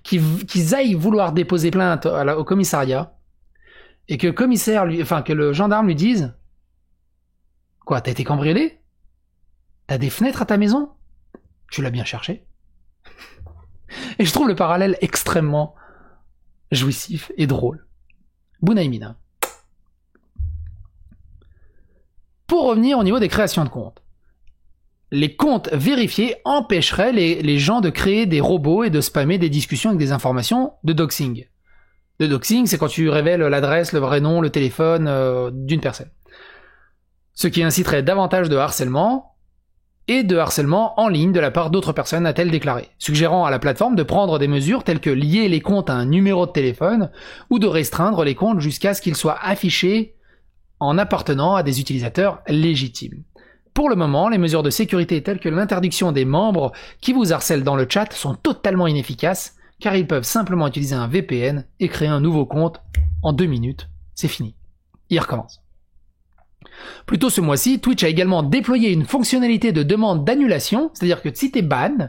qu'ils aillent vouloir déposer plainte au commissariat et que que le gendarme lui dise quoi, t'as été cambriolé? T'as des fenêtres à ta maison? Tu l'as bien cherché? Et je trouve le parallèle extrêmement jouissif et drôle. Bunaimin. Pour revenir au niveau des créations de comptes. Les comptes vérifiés empêcheraient les gens de créer des robots et de spammer des discussions avec des informations de doxing. Le doxing, c'est quand tu révèles l'adresse, le vrai nom, le téléphone d'une personne. Ce qui inciterait davantage de harcèlement et de harcèlement en ligne de la part d'autres personnes, a-t-elle déclaré, suggérant à la plateforme de prendre des mesures telles que lier les comptes à un numéro de téléphone ou de restreindre les comptes jusqu'à ce qu'ils soient affichés en appartenant à des utilisateurs légitimes. Pour le moment, les mesures de sécurité telles que l'interdiction des membres qui vous harcèlent dans le chat sont totalement inefficaces, car ils peuvent simplement utiliser un VPN et créer un nouveau compte en 2 minutes. C'est fini. Il recommence. Plus tôt ce mois-ci, Twitch a également déployé une fonctionnalité de demande d'annulation, c'est-à-dire que si t'es ban,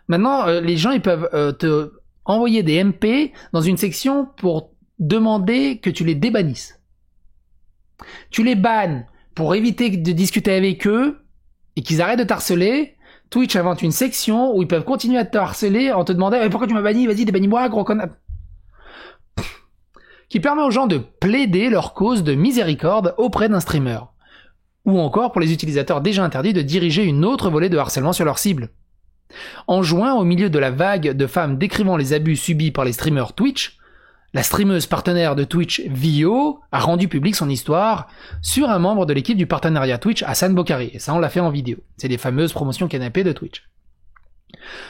maintenant les gens ils peuvent te envoyer des MP dans une section pour demander que tu les débannisses. Tu les bannes pour éviter de discuter avec eux et qu'ils arrêtent de t'harceler. Twitch invente une section où ils peuvent continuer à te harceler en te demandant pourquoi tu m'as banni, vas-y débannis-moi gros connard, qui permet aux gens de plaider leur cause de miséricorde auprès d'un streamer, ou encore pour les utilisateurs déjà interdits de diriger une autre volée de harcèlement sur leur cible. En juin, au milieu de la vague de femmes décrivant les abus subis par les streamers Twitch, la streameuse partenaire de Twitch, Vio, a rendu public son histoire sur un membre de l'équipe du partenariat Twitch, Hassan Bokhari. Et ça, on l'a fait en vidéo. C'est les fameuses promotions canapé de Twitch.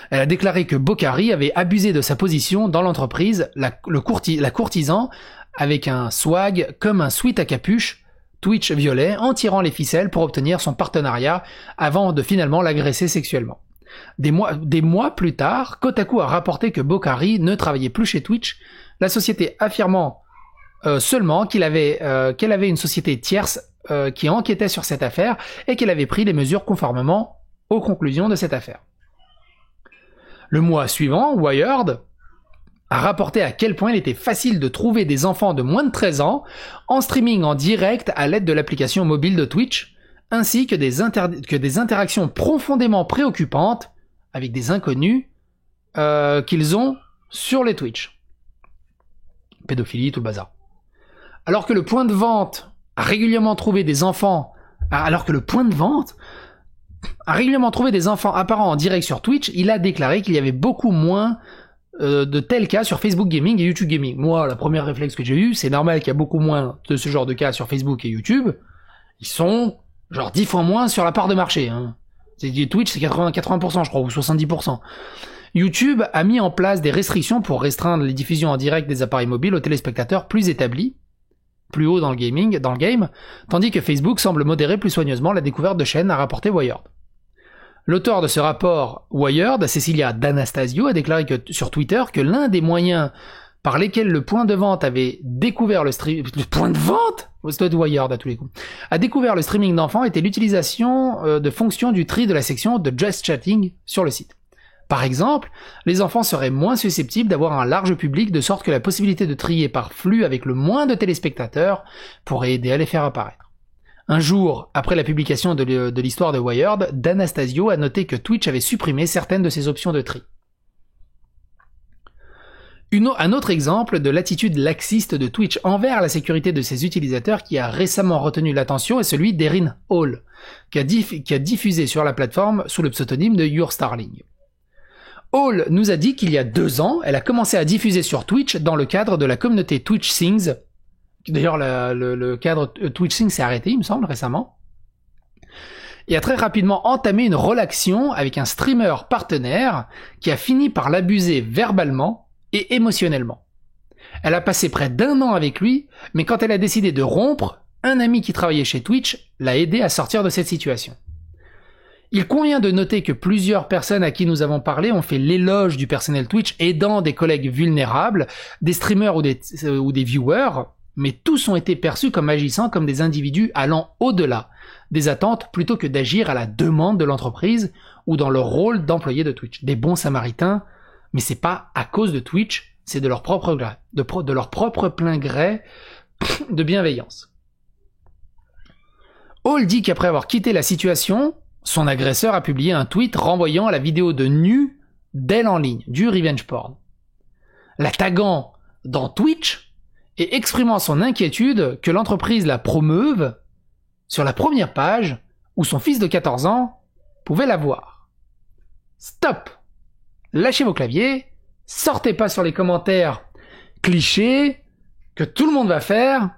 Elle a déclaré que Bokhari avait abusé de sa position dans l'entreprise, la courtisant avec un swag comme un sweat à capuche, Twitch violet, en tirant les ficelles pour obtenir son partenariat avant de finalement l'agresser sexuellement. Des mois plus tard, Kotaku a rapporté que Bokhari ne travaillait plus chez Twitch, la société affirmant seulement qu'elle avait une société tierce qui enquêtait sur cette affaire et qu'elle avait pris les mesures conformément aux conclusions de cette affaire. Le mois suivant, Wired a rapporté à quel point il était facile de trouver des enfants de moins de 13 ans en streaming en direct à l'aide de l'application mobile de Twitch, ainsi que des interactions profondément préoccupantes avec des inconnus qu'ils ont sur les Twitch. Pédophilie, tout le bazar. Alors que le point de vente a régulièrement trouvé des enfants apparents en direct sur Twitch, il a déclaré qu'il y avait beaucoup moins de tels cas sur Facebook Gaming et YouTube Gaming. Moi, la première réflexe que j'ai eu, c'est normal qu'il y a beaucoup moins de ce genre de cas sur Facebook et YouTube. Ils sont genre 10 fois moins sur la part de marché. Hein. Twitch, c'est 80%, je crois, ou 70%. YouTube a mis en place des restrictions pour restreindre les diffusions en direct des appareils mobiles aux téléspectateurs plus établis, plus haut dans le game, tandis que Facebook semble modérer plus soigneusement la découverte de chaînes, a rapporté Wired. L'auteur de ce rapport, Wired, Cecilia D'Anastasio, a déclaré sur Twitter que l'un des moyens par lesquels le point de vente avait découvert le point de vente? C'est Wired à tous les coups. A découvert le streaming d'enfants était l'utilisation de fonctions du tri de la section de Just Chatting sur le site. Par exemple, les enfants seraient moins susceptibles d'avoir un large public de sorte que la possibilité de trier par flux avec le moins de téléspectateurs pourrait aider à les faire apparaître. Un jour, après la publication de l'histoire de Wired, D'Anastasio a noté que Twitch avait supprimé certaines de ses options de tri. Un autre exemple de l'attitude laxiste de Twitch envers la sécurité de ses utilisateurs qui a récemment retenu l'attention est celui d'Erin Hall, qui a diffusé sur la plateforme sous le pseudonyme de Your Starling. Hall nous a dit qu'il y a 2 ans, elle a commencé à diffuser sur Twitch dans le cadre de la communauté Twitch Sings. D'ailleurs, le cadre Twitch Sings s'est arrêté, il me semble, récemment. Et a très rapidement entamé une relation avec un streamer partenaire qui a fini par l'abuser verbalement et émotionnellement. Elle a passé près d'1 an avec lui, mais quand elle a décidé de rompre, un ami qui travaillait chez Twitch l'a aidé à sortir de cette situation. Il convient de noter que plusieurs personnes à qui nous avons parlé ont fait l'éloge du personnel Twitch aidant des collègues vulnérables, des streamers ou des viewers, mais tous ont été perçus comme agissant comme des individus allant au-delà des attentes plutôt que d'agir à la demande de l'entreprise ou dans leur rôle d'employé de Twitch. Des bons samaritains, mais c'est pas à cause de Twitch, c'est de leur propre gré, de leur propre plein gré de bienveillance. Hall dit qu'après avoir quitté la situation, son agresseur a publié un tweet renvoyant à la vidéo de nu d'elle en ligne, du revenge porn, la taguant dans Twitch et exprimant son inquiétude que l'entreprise la promeuve sur la première page où son fils de 14 ans pouvait la voir. Stop! Lâchez vos claviers, sortez pas sur les commentaires clichés que tout le monde va faire.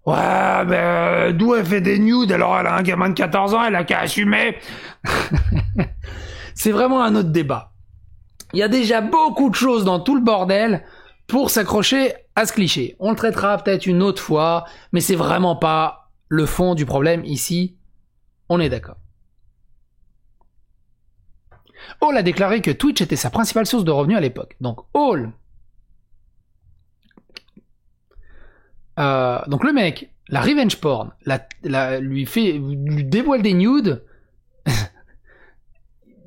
Ouais, ben, d'où elle fait des nudes, alors elle a un gamin de 14 ans, elle a qu'à assumer. C'est vraiment un autre débat. Il y a déjà beaucoup de choses dans tout le bordel pour s'accrocher à ce cliché. On le traitera peut-être une autre fois, mais c'est vraiment pas le fond du problème ici. On est d'accord. Hall a déclaré que Twitch était sa principale source de revenus à l'époque. Donc Hall... donc le mec, la revenge porn, lui dévoile des nudes,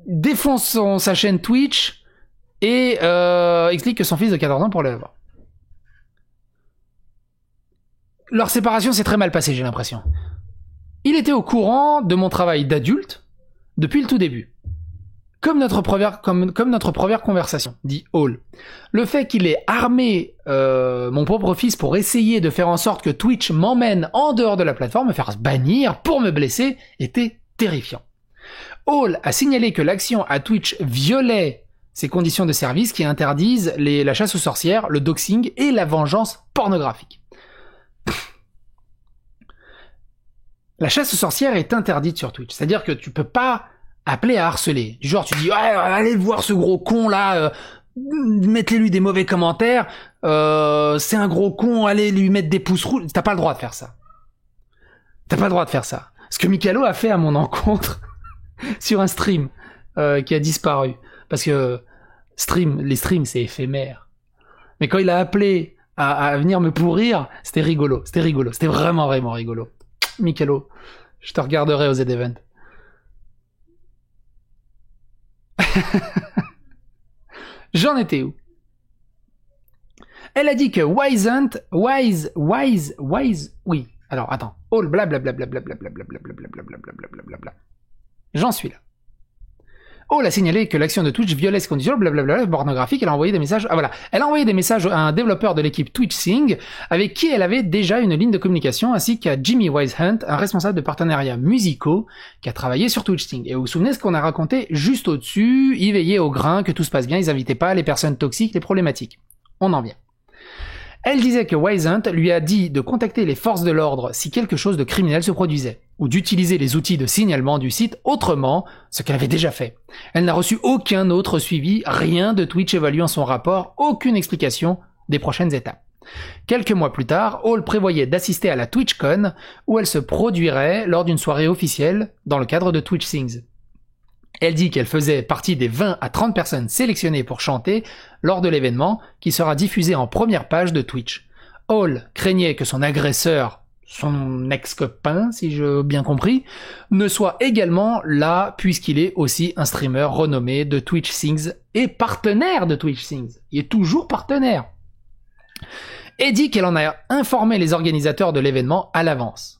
défonce sa chaîne Twitch et explique que son fils de 14 ans pourrait le voir. Leur séparation s'est très mal passée, j'ai l'impression. Il était au courant de mon travail d'adulte depuis le tout début. Comme notre première conversation, dit Hall. Le fait qu'il ait armé mon propre fils pour essayer de faire en sorte que Twitch m'emmène en dehors de la plateforme, me faire bannir pour me blesser, était terrifiant. Hall a signalé que l'action à Twitch violait ces conditions de service qui interdisent la chasse aux sorcières, le doxing et la vengeance pornographique. La chasse aux sorcières est interdite sur Twitch, c'est-à-dire que tu peux pas appeler à harceler. Du genre, tu dis, ouais, allez voir ce gros con là, mettez-lui des mauvais commentaires, c'est un gros con, allez lui mettre des pouces rouges. T'as pas le droit de faire ça. T'as pas le droit de faire ça. Ce que Mikalo a fait à mon encontre sur un stream qui a disparu. Parce que les streams, c'est éphémère. Mais quand il a appelé à venir me pourrir, c'était rigolo. C'était vraiment rigolo. Mikalo, je te regarderai aux Z-Event. J'en étais où? Elle a dit que Wise, oui. Alors, attends. All blablabla. J'en suis là. Hall a signalé que l'action de Twitch violait ces conditions, blablabla, pornographique. Elle a envoyé des messages. Ah voilà. Elle a envoyé des messages à un développeur de l'équipe TwitchSing, avec qui elle avait déjà une ligne de communication, ainsi qu'à Jimmy Wisehunt, un responsable de partenariats musicaux, qui a travaillé sur TwitchSing. Et vous vous souvenez ce qu'on a raconté juste au-dessus? Ils veillaient au grain, que tout se passe bien, ils invitaient pas les personnes toxiques, les problématiques. On en vient. Elle disait que Wisehunt lui a dit de contacter les forces de l'ordre si quelque chose de criminel se produisait, ou d'utiliser les outils de signalement du site autrement, ce qu'elle avait déjà fait. Elle n'a reçu aucun autre suivi, rien de Twitch évaluant son rapport, aucune explication des prochaines étapes. Quelques mois plus tard, Hall prévoyait d'assister à la TwitchCon, où elle se produirait lors d'une soirée officielle dans le cadre de TwitchSings. Elle dit qu'elle faisait partie des 20 à 30 personnes sélectionnées pour chanter lors de l'événement qui sera diffusé en première page de Twitch. Hall craignait que son agresseur, son ex-copain, si j'ai bien compris, ne soit également là puisqu'il est aussi un streamer renommé de TwitchSings et partenaire de TwitchSings. Il est toujours partenaire. Et dit qu'elle en a informé les organisateurs de l'événement à l'avance.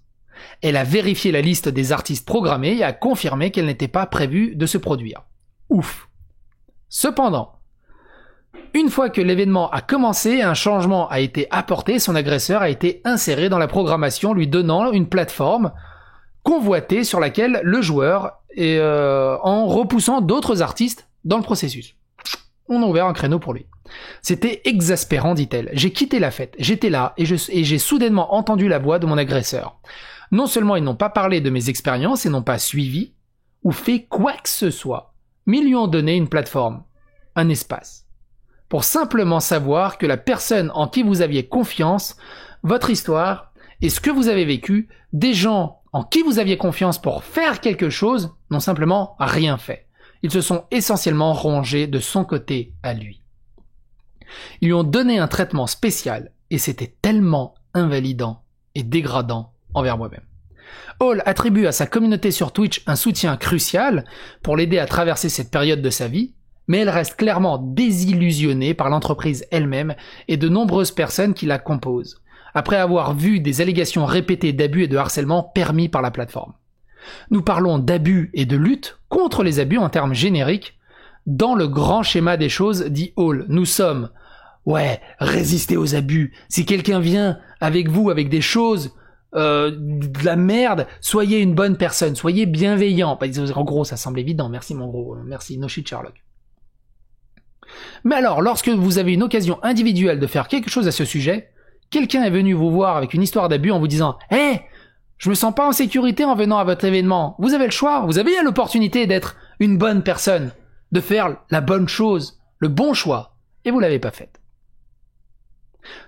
Elle a vérifié la liste des artistes programmés et a confirmé qu'elle n'était pas prévue de se produire. Ouf. Cependant, une fois que l'événement a commencé, un changement a été apporté, son agresseur a été inséré dans la programmation, lui donnant une plateforme convoitée sur laquelle le joueur est en repoussant d'autres artistes dans le processus. On a ouvert un créneau pour lui. C'était exaspérant, dit-elle. J'ai quitté la fête, j'étais là et j'ai soudainement entendu la voix de mon agresseur. Non seulement ils n'ont pas parlé de mes expériences et n'ont pas suivi ou fait quoi que ce soit, mais ils lui ont donné une plateforme, un espace, pour simplement savoir que la personne en qui vous aviez confiance, votre histoire et ce que vous avez vécu, des gens en qui vous aviez confiance pour faire quelque chose, n'ont simplement rien fait. Ils se sont essentiellement rongés de son côté à lui. Ils lui ont donné un traitement spécial et c'était tellement invalidant et dégradant envers moi-même. Hall attribue à sa communauté sur Twitch un soutien crucial pour l'aider à traverser cette période de sa vie, mais elle reste clairement désillusionnée par l'entreprise elle-même et de nombreuses personnes qui la composent, après avoir vu des allégations répétées d'abus et de harcèlement permis par la plateforme. Nous parlons d'abus et de lutte contre les abus en termes génériques. Dans le grand schéma des choses, dit Hall, nous sommes, résistez aux abus. Si quelqu'un vient avec vous avec des choses, de la merde, soyez une bonne personne, soyez bienveillant. En gros, ça semble évident, merci mon gros, merci, no shit Sherlock. Mais alors, lorsque vous avez une occasion individuelle de faire quelque chose à ce sujet, quelqu'un est venu vous voir avec une histoire d'abus en vous disant « Hé, je me sens pas en sécurité en venant à votre événement. Vous avez le choix, vous avez l'opportunité d'être une bonne personne, de faire la bonne chose, le bon choix, et vous l'avez pas fait. »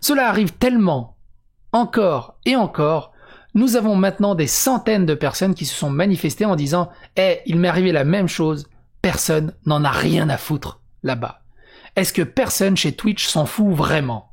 Cela arrive tellement, encore et encore. Nous avons maintenant des centaines de personnes qui se sont manifestées en disant « Eh, il m'est arrivé la même chose, personne n'en a rien à foutre là-bas. » Est-ce que personne chez Twitch s'en fout vraiment?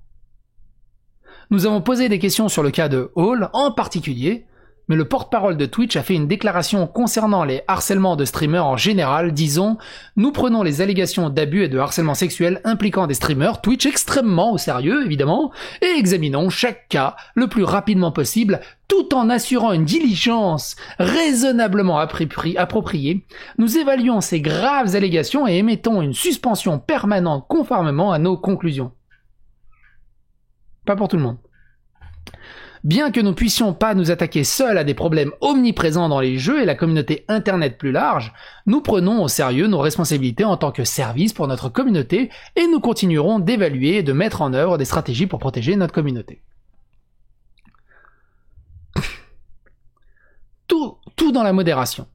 Nous avons posé des questions sur le cas de Hall en particulier, mais le porte-parole de Twitch a fait une déclaration concernant les harcèlements de streamers en général, disons « Nous prenons les allégations d'abus et de harcèlement sexuel impliquant des streamers Twitch extrêmement au sérieux, évidemment, et examinons chaque cas le plus rapidement possible, tout en assurant une diligence raisonnablement appropriée. Nous évaluons ces graves allégations et émettons une suspension permanente conformément à nos conclusions. » Pas pour tout le monde. Bien que nous puissions pas nous attaquer seuls à des problèmes omniprésents dans les jeux et la communauté internet plus large, nous prenons au sérieux nos responsabilités en tant que service pour notre communauté et nous continuerons d'évaluer et de mettre en œuvre des stratégies pour protéger notre communauté. Tout dans la modération.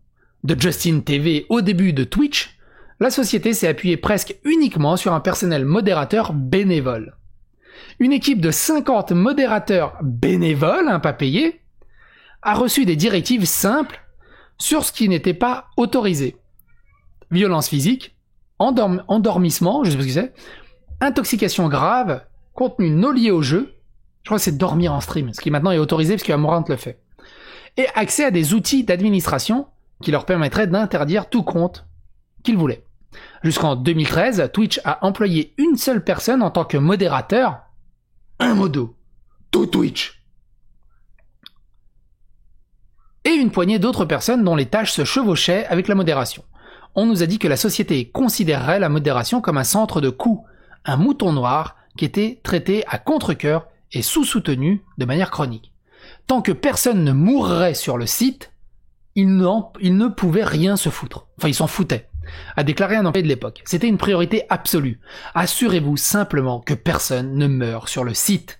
De Justin TV au début de Twitch, la société s'est appuyée presque uniquement sur un personnel modérateur bénévole. Une équipe de 50 modérateurs bénévoles, pas payés, a reçu des directives simples sur ce qui n'était pas autorisé. Violence physique, endormissement, je sais pas ce que c'est, intoxication grave, contenu non lié au jeu, je crois que c'est dormir en stream, ce qui maintenant est autorisé parce que Amorant le fait, et accès à des outils d'administration qui leur permettraient d'interdire tout compte qu'ils voulaient. Jusqu'en 2013, Twitch a employé une seule personne en tant que modérateur, un modo, tout Twitch. Et une poignée d'autres personnes dont les tâches se chevauchaient avec la modération. On nous a dit que la société considérerait la modération comme un centre de coût, un mouton noir qui était traité à contre-cœur et sous-soutenu de manière chronique. Tant que personne ne mourrait sur le site, ils ne pouvaient rien se foutre. Enfin, ils s'en foutaient, a déclaré un employé de l'époque. C'était une priorité absolue. Assurez-vous simplement que personne ne meurt sur le site.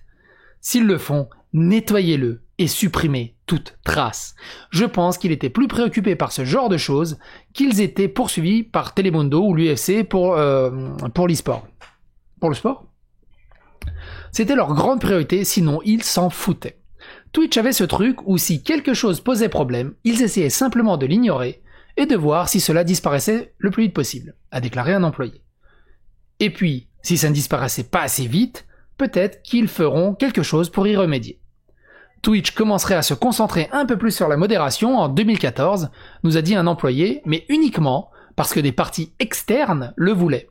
S'ils le font, nettoyez-le et supprimez toute trace. Je pense qu'il était plus préoccupé par ce genre de choses qu'ils étaient poursuivis par Telemundo ou l'UFC pour l'e-sport. Pour le sport? C'était leur grande priorité, sinon ils s'en foutaient. Twitch avait ce truc où si quelque chose posait problème, ils essayaient simplement de l'ignorer et de voir si cela disparaissait le plus vite possible, a déclaré un employé. Et puis, si ça ne disparaissait pas assez vite, peut-être qu'ils feront quelque chose pour y remédier. Twitch commencerait à se concentrer un peu plus sur la modération en 2014, nous a dit un employé, mais uniquement parce que des parties externes le voulaient.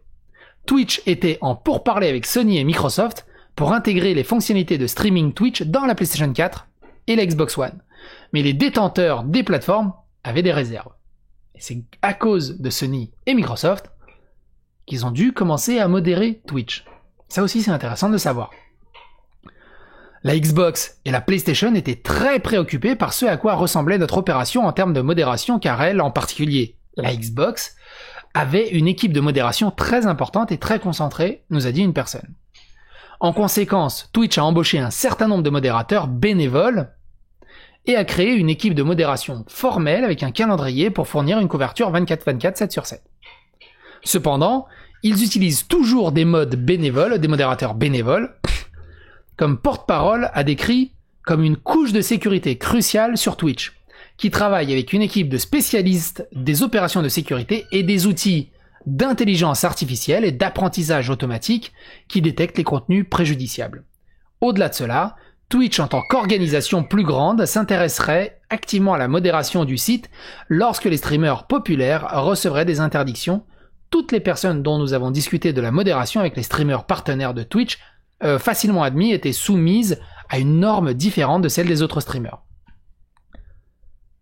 Twitch était en pourparlers avec Sony et Microsoft pour intégrer les fonctionnalités de streaming Twitch dans la PlayStation 4 et la Xbox One. Mais les détenteurs des plateformes avaient des réserves. Et c'est à cause de Sony et Microsoft qu'ils ont dû commencer à modérer Twitch. Ça aussi c'est intéressant de le savoir. La Xbox et la PlayStation étaient très préoccupées par ce à quoi ressemblait notre opération en termes de modération, car elle, en particulier la Xbox, avait une équipe de modération très importante et très concentrée, nous a dit une personne. En conséquence, Twitch a embauché un certain nombre de modérateurs bénévoles et a créé une équipe de modération formelle avec un calendrier pour fournir une couverture 24/24, 7 sur 7. Cependant, ils utilisent toujours des modérateurs bénévoles, comme porte-parole a décrit comme une couche de sécurité cruciale sur Twitch, qui travaille avec une équipe de spécialistes des opérations de sécurité et des outils d'intelligence artificielle et d'apprentissage automatique qui détectent les contenus préjudiciables. Au-delà de cela, Twitch en tant qu'organisation plus grande s'intéresserait activement à la modération du site lorsque les streamers populaires recevraient des interdictions. Toutes les personnes dont nous avons discuté de la modération avec les streamers partenaires de Twitch, facilement admis, étaient soumises à une norme différente de celle des autres streamers.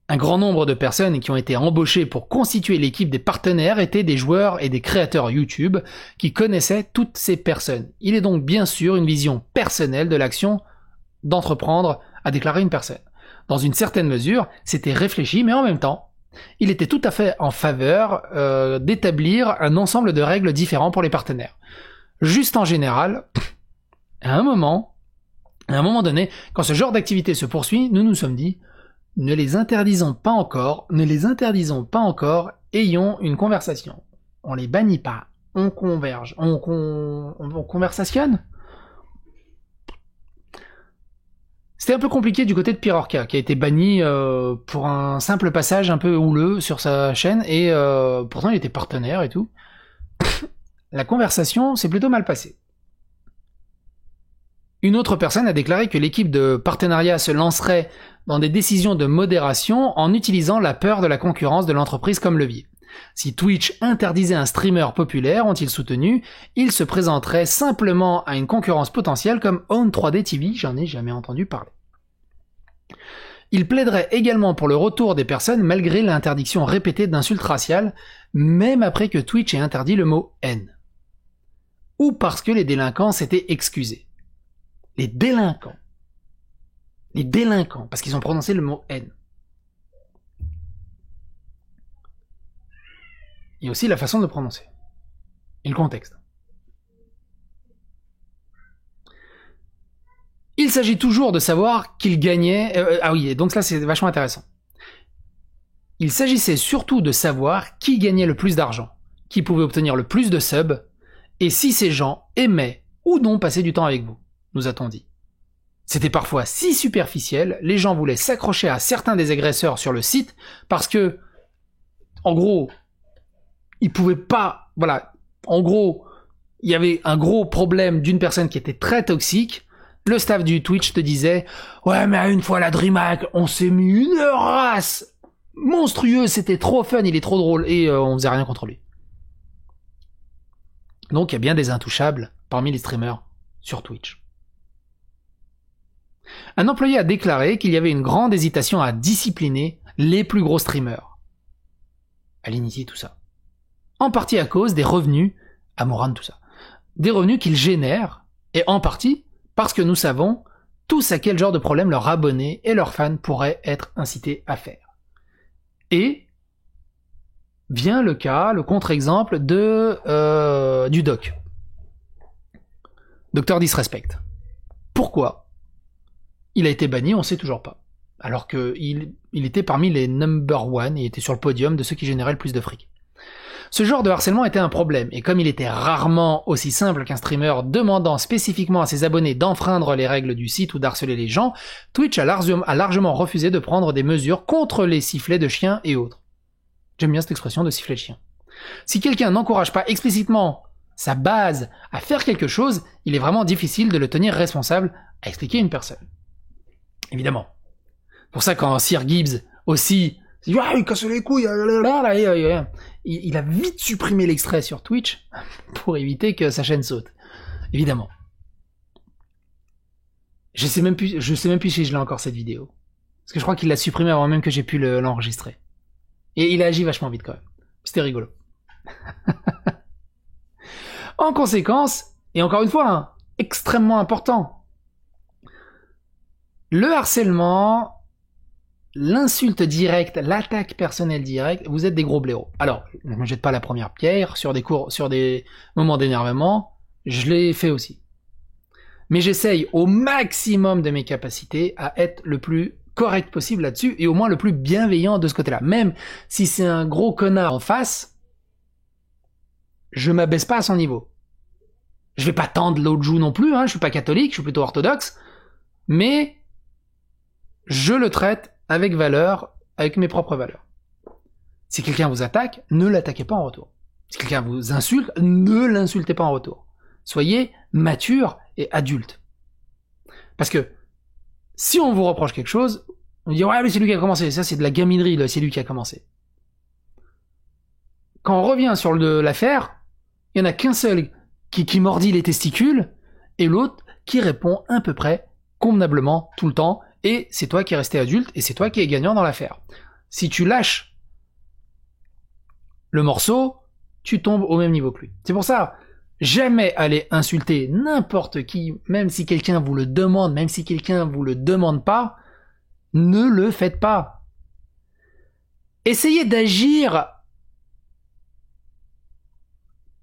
Un grand nombre de personnes qui ont été embauchées pour constituer l'équipe des partenaires étaient des joueurs et des créateurs YouTube qui connaissaient toutes ces personnes. Il est donc bien sûr une vision personnelle de l'action d'entreprendre, a déclaré une personne. Dans une certaine mesure, c'était réfléchi, mais en même temps, il était tout à fait en faveur d'établir un ensemble de règles différents pour les partenaires. Juste en général, à un moment, À un moment donné, quand ce genre d'activité se poursuit, nous nous sommes dit, ne les interdisons pas encore, ayons une conversation. On les bannit pas, on converge, on conversationne. C'était un peu compliqué du côté de Pirorca, qui a été banni pour un simple passage un peu houleux sur sa chaîne, et pourtant il était partenaire et tout. La conversation s'est plutôt mal passée. Une autre personne a déclaré que l'équipe de partenariat se lancerait dans des décisions de modération en utilisant la peur de la concurrence de l'entreprise comme levier. Si Twitch interdisait un streamer populaire, ont-ils soutenu, il se présenterait simplement à une concurrence potentielle comme Own 3D TV, j'en ai jamais entendu parler. Il plaiderait également pour le retour des personnes malgré l'interdiction répétée d'insultes raciales, même après que Twitch ait interdit le mot haine. Ou parce que les délinquants s'étaient excusés. Les délinquants, parce qu'ils ont prononcé le mot haine. Il y a aussi la façon de prononcer. Et le contexte. Il s'agit toujours de savoir qu'il gagnait... ah oui, et donc là c'est vachement intéressant. Il s'agissait surtout de savoir qui gagnait le plus d'argent, qui pouvait obtenir le plus de subs, et si ces gens aimaient ou non passer du temps avec vous, nous a-t-on dit. C'était parfois si superficiel, les gens voulaient s'accrocher à certains des agresseurs sur le site, parce que, en gros, ils pouvaient pas... Voilà, en gros, il y avait un gros problème d'une personne qui était très toxique. Le staff du Twitch te disait « Ouais, mais une fois la DreamHack, on s'est mis une race monstrueuse, c'était trop fun, il est trop drôle, et on faisait rien contre lui. » Donc il y a bien des intouchables parmi les streamers sur Twitch. Un employé a déclaré qu'il y avait une grande hésitation à discipliner les plus gros streamers. À l'initier tout ça. En partie à cause des revenus, à Moran tout ça, des revenus qu'ils génèrent, et en partie parce que nous savons tous à quel genre de problème leurs abonnés et leurs fans pourraient être incités à faire. Et vient le cas, le contre-exemple de du doc. Docteur Disrespect. Pourquoi il a été banni, on sait toujours pas. Alors qu'il était parmi les number one, il était sur le podium de ceux qui généraient le plus de fric. Ce genre de harcèlement était un problème, et comme il était rarement aussi simple qu'un streamer demandant spécifiquement à ses abonnés d'enfreindre les règles du site ou d'harceler les gens, Twitch a largement refusé de prendre des mesures contre les sifflets de chiens et autres. J'aime bien cette expression de sifflet de chien. Si quelqu'un n'encourage pas explicitement sa base à faire quelque chose, il est vraiment difficile de le tenir responsable à expliquer une personne. Évidemment. Pour ça, quand Sir Gibbs aussi, il casse les couilles, il a vite supprimé l'extrait sur Twitch pour éviter que sa chaîne saute. Évidemment. Je sais même plus si je l'ai encore cette vidéo. Parce que je crois qu'il l'a supprimé avant même que j'ai pu l'enregistrer. Et il a agi vachement vite quand même. C'était rigolo. En conséquence, et encore une fois, extrêmement important, le harcèlement, l'insulte directe, l'attaque personnelle directe, vous êtes des gros blaireaux. Alors, je ne me jette pas la première pierre sur des moments d'énervement, je l'ai fait aussi. Mais j'essaye au maximum de mes capacités à être le plus correct possible là-dessus, et au moins le plus bienveillant de ce côté-là. Même si c'est un gros connard en face, je m'abaisse pas à son niveau. Je vais pas tendre l'autre joue non plus, je suis pas catholique, je suis plutôt orthodoxe, mais je le traite avec valeur, avec mes propres valeurs. Si quelqu'un vous attaque, ne l'attaquez pas en retour. Si quelqu'un vous insulte, ne l'insultez pas en retour. Soyez mature et adulte. Parce que si on vous reproche quelque chose, on dit ouais mais c'est lui qui a commencé, ça c'est de la gaminerie, là, c'est lui qui a commencé. Quand on revient sur l'affaire, il y en a qu'un seul qui mordit les testicules et l'autre qui répond à peu près convenablement tout le temps, et c'est toi qui es resté adulte et c'est toi qui es gagnant dans l'affaire. Si tu lâches le morceau, tu tombes au même niveau que lui. C'est pour ça, jamais aller insulter n'importe qui, même si quelqu'un vous le demande, même si quelqu'un vous le demande pas, ne le faites pas. Essayez d'agir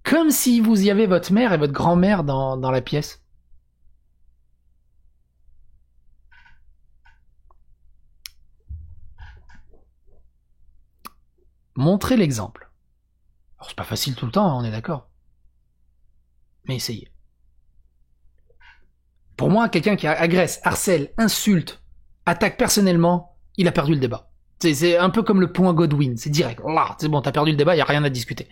comme si vous y avez votre mère et votre grand-mère dans la pièce. Montrez l'exemple. Alors c'est pas facile tout le temps, on est d'accord. Mais essayez. Pour moi, quelqu'un qui agresse, harcèle, insulte, attaque personnellement, il a perdu le débat. C'est un peu comme le point Godwin, c'est direct. Là, c'est bon, t'as perdu le débat, y a rien à discuter.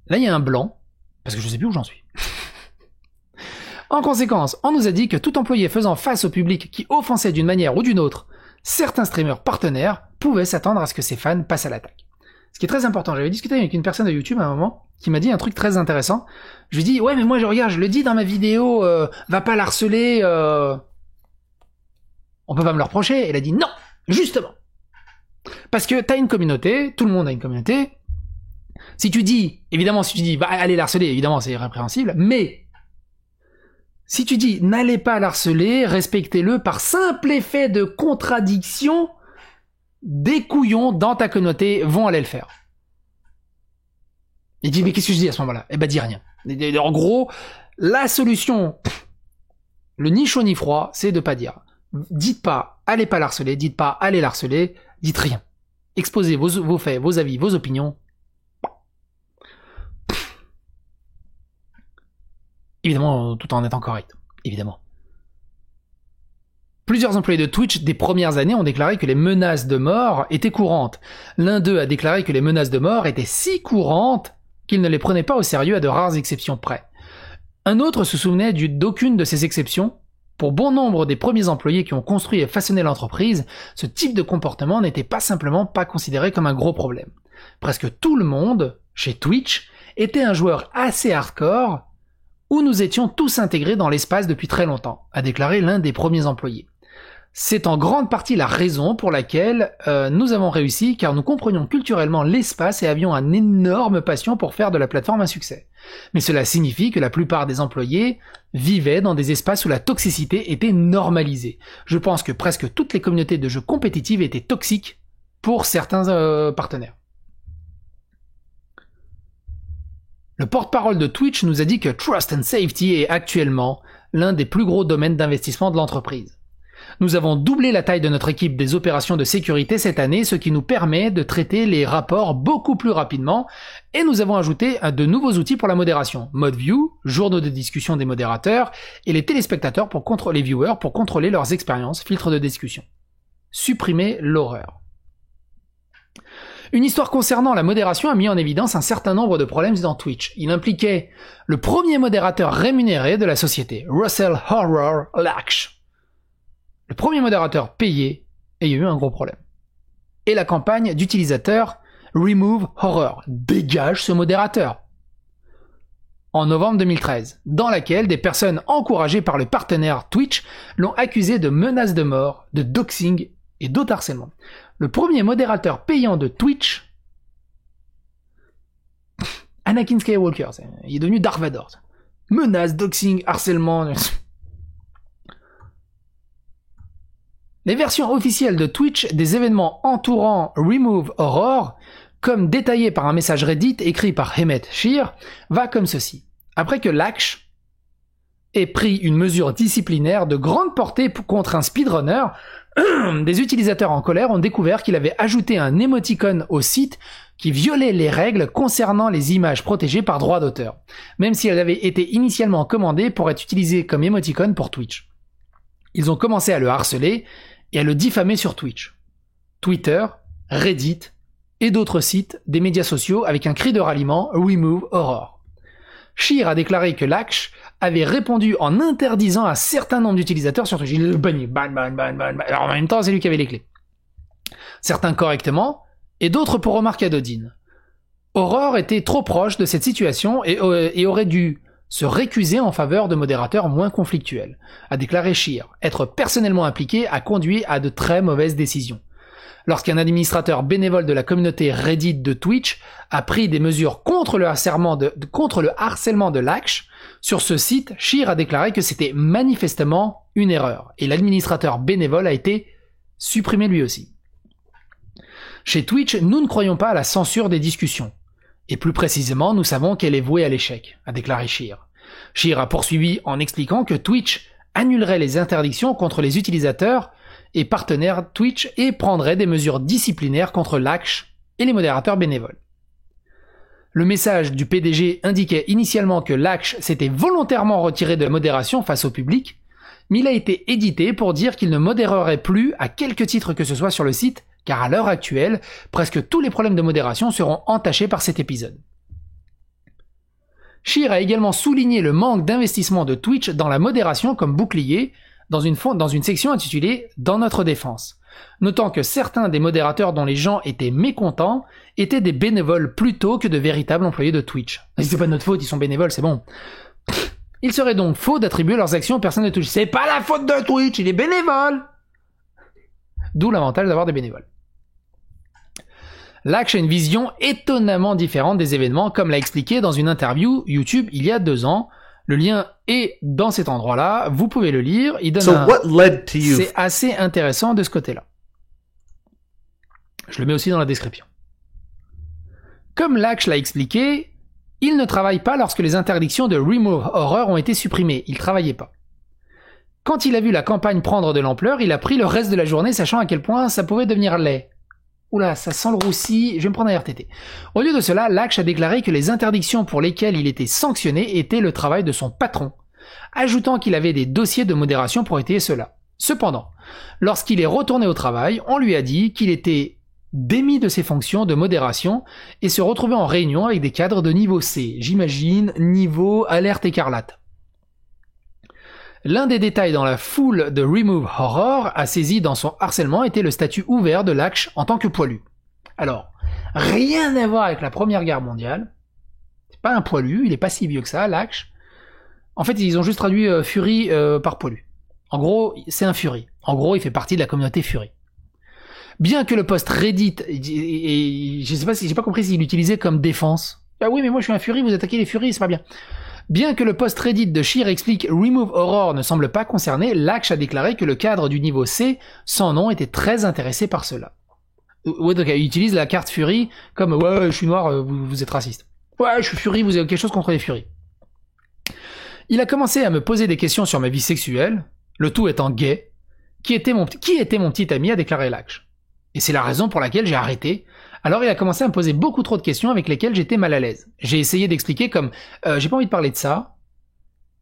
Là, il y a un blanc, parce que je sais plus où j'en suis. En conséquence, on nous a dit que tout employé faisant face au public qui offensait d'une manière ou d'une autre certains streamers partenaires pouvait s'attendre à ce que ses fans passent à l'attaque. Ce qui est très important, j'avais discuté avec une personne de YouTube à un moment qui m'a dit un truc très intéressant. Je lui ai dit, ouais mais moi je le dis dans ma vidéo, va pas l'harceler, on peut pas me le reprocher. Elle a dit non, justement. Parce que t'as une communauté, tout le monde a une communauté. Si tu dis, va aller l'harceler, évidemment c'est répréhensible, mais si tu dis n'allez pas l'harceler, respectez-le par simple effet de contradiction, des couillons dans ta communauté vont aller le faire. Il dit mais qu'est-ce que je dis à ce moment-là? Eh ben dis rien. En gros, la solution, le ni chaud ni froid, c'est de pas dire. Dites pas allez pas l'harceler, dites pas allez l'harceler, dites rien. Exposez vos faits, vos avis, vos opinions. Évidemment, tout en étant correct. Évidemment. Plusieurs employés de Twitch des premières années ont déclaré que les menaces de mort étaient courantes. L'un d'eux a déclaré que les menaces de mort étaient si courantes qu'il ne les prenait pas au sérieux à de rares exceptions près. Un autre se souvenait d'aucune de ces exceptions. Pour bon nombre des premiers employés qui ont construit et façonné l'entreprise, ce type de comportement n'était pas simplement pas considéré comme un gros problème. Presque tout le monde, chez Twitch, était un joueur assez hardcore où nous étions tous intégrés dans l'espace depuis très longtemps, a déclaré l'un des premiers employés. C'est en grande partie la raison pour laquelle nous avons réussi, car nous comprenions culturellement l'espace et avions une énorme passion pour faire de la plateforme un succès. Mais cela signifie que la plupart des employés vivaient dans des espaces où la toxicité était normalisée. Je pense que presque toutes les communautés de jeux compétitives étaient toxiques pour certains partenaires. Le porte-parole de Twitch nous a dit que Trust and Safety est actuellement l'un des plus gros domaines d'investissement de l'entreprise. Nous avons doublé la taille de notre équipe des opérations de sécurité cette année, ce qui nous permet de traiter les rapports beaucoup plus rapidement, et nous avons ajouté de nouveaux outils pour la modération. Mode View, journaux de discussion des modérateurs, et les téléspectateurs pour contrôler les viewers pour contrôler leurs expériences, filtres de discussion. Supprimer l'horreur. Une histoire concernant la modération a mis en évidence un certain nombre de problèmes dans Twitch. Il impliquait le premier modérateur rémunéré de la société, Russell Horror Laksh. Le premier modérateur payé, et il y a eu un gros problème. Et la campagne d'utilisateurs Remove Horror, dégage ce modérateur. En novembre 2013, dans laquelle des personnes encouragées par le partenaire Twitch l'ont accusé de menaces de mort, de doxing et d'autres harcèlements. Le premier modérateur payant de Twitch, Anakin Skywalker, il est devenu Darth Vader. Menaces, doxing, harcèlement. Les versions officielles de Twitch des événements entourant Remove Horror, comme détaillé par un message Reddit écrit par Emmett Shear, va comme ceci. Après que Laksh ait pris une mesure disciplinaire de grande portée contre un speedrunner, des utilisateurs en colère ont découvert qu'il avait ajouté un émoticône au site qui violait les règles concernant les images protégées par droit d'auteur, même si elles avaient été initialement commandées pour être utilisées comme émoticône pour Twitch. Ils ont commencé à le harceler et à le diffamer sur Twitch, Twitter, Reddit et d'autres sites des médias sociaux avec un cri de ralliement « Remove Horror ». Shear a déclaré que Laksh avait répondu en interdisant un certain nombre d'utilisateurs sur Twitch. Il le bannit, ban. Alors en même temps, c'est lui qui avait les clés. Certains correctement, et d'autres pour remarques anodines. Horror était trop proche de cette situation et aurait dû se récuser en faveur de modérateurs moins conflictuels, a déclaré Shear. Être personnellement impliqué a conduit à de très mauvaises décisions. Lorsqu'un administrateur bénévole de la communauté Reddit de Twitch a pris des mesures contre le harcèlement de Laksh, sur ce site, Shear a déclaré que c'était manifestement une erreur, et l'administrateur bénévole a été supprimé lui aussi. Chez Twitch, nous ne croyons pas à la censure des discussions. Et plus précisément, nous savons qu'elle est vouée à l'échec, a déclaré Shear. Shear a poursuivi en expliquant que Twitch annulerait les interdictions contre les utilisateurs et partenaires Twitch et prendrait des mesures disciplinaires contre Laksh et les modérateurs bénévoles. Le message du PDG indiquait initialement que Laksh s'était volontairement retiré de la modération face au public, mais il a été édité pour dire qu'il ne modérerait plus à quelque titre que ce soit sur le site, car à l'heure actuelle, presque tous les problèmes de modération seront entachés par cet épisode. Scheer a également souligné le manque d'investissement de Twitch dans la modération comme bouclier dans une section intitulée « Dans notre défense », notant que certains des modérateurs dont les gens étaient mécontents étaient des bénévoles plutôt que de véritables employés de Twitch. C'est pas de notre faute, ils sont bénévoles, c'est bon. Il serait donc faux d'attribuer leurs actions aux personnes de Twitch. C'est pas la faute de Twitch, il est bénévole. D'où l'avantage d'avoir des bénévoles. Laksh a une vision étonnamment différente des événements, comme l'a expliqué dans une interview YouTube il y a 2 ans. Le lien est dans cet endroit-là, vous pouvez le lire. Il donne C'est assez intéressant de ce côté-là. Je le mets aussi dans la description. Comme Laksh l'a expliqué, il ne travaille pas lorsque les interdictions de Remove Horror ont été supprimées. Il travaillait pas. Quand il a vu la campagne prendre de l'ampleur, il a pris le reste de la journée sachant à quel point ça pouvait devenir laid. Oula, ça sent le roussi, je vais me prendre un RTT. Au lieu de cela, Laksh a déclaré que les interdictions pour lesquelles il était sanctionné étaient le travail de son patron, ajoutant qu'il avait des dossiers de modération pour étayer cela. Cependant, lorsqu'il est retourné au travail, on lui a dit qu'il était démis de ses fonctions de modération et se retrouvait en réunion avec des cadres de niveau C, j'imagine niveau alerte écarlate. L'un des détails dans la foule de Remove Horror a saisi dans son harcèlement était le statut ouvert de Laksh en tant que poilu. Alors, rien à voir avec la Première Guerre mondiale. C'est pas un poilu, il est pas si vieux que ça, Laksh. En fait, ils ont juste traduit Fury par poilu. En gros, c'est un Fury. En gros, il fait partie de la communauté Fury. Bien que le post Reddit, et je sais pas si j'ai pas compris s'il l'utilisait comme défense. Ah oui, mais moi je suis un Fury, vous attaquez les Furies, c'est pas bien. Bien que le post Reddit de Scheer explique Remove Horror ne semble pas concerné, Laksh a déclaré que le cadre du niveau C, sans nom, était très intéressé par cela. Ouais, donc il utilise la carte Fury comme « Ouais, je suis noir, vous êtes raciste. Ouais, je suis Fury, vous avez quelque chose contre les Furies. » Il a commencé à me poser des questions sur ma vie sexuelle, le tout étant gay. Qui était mon petit ami, a déclaré Laksh. Et c'est la raison pour laquelle j'ai arrêté. Alors il a commencé à me poser beaucoup trop de questions avec lesquelles j'étais mal à l'aise. J'ai essayé d'expliquer comme j'ai pas envie de parler de ça.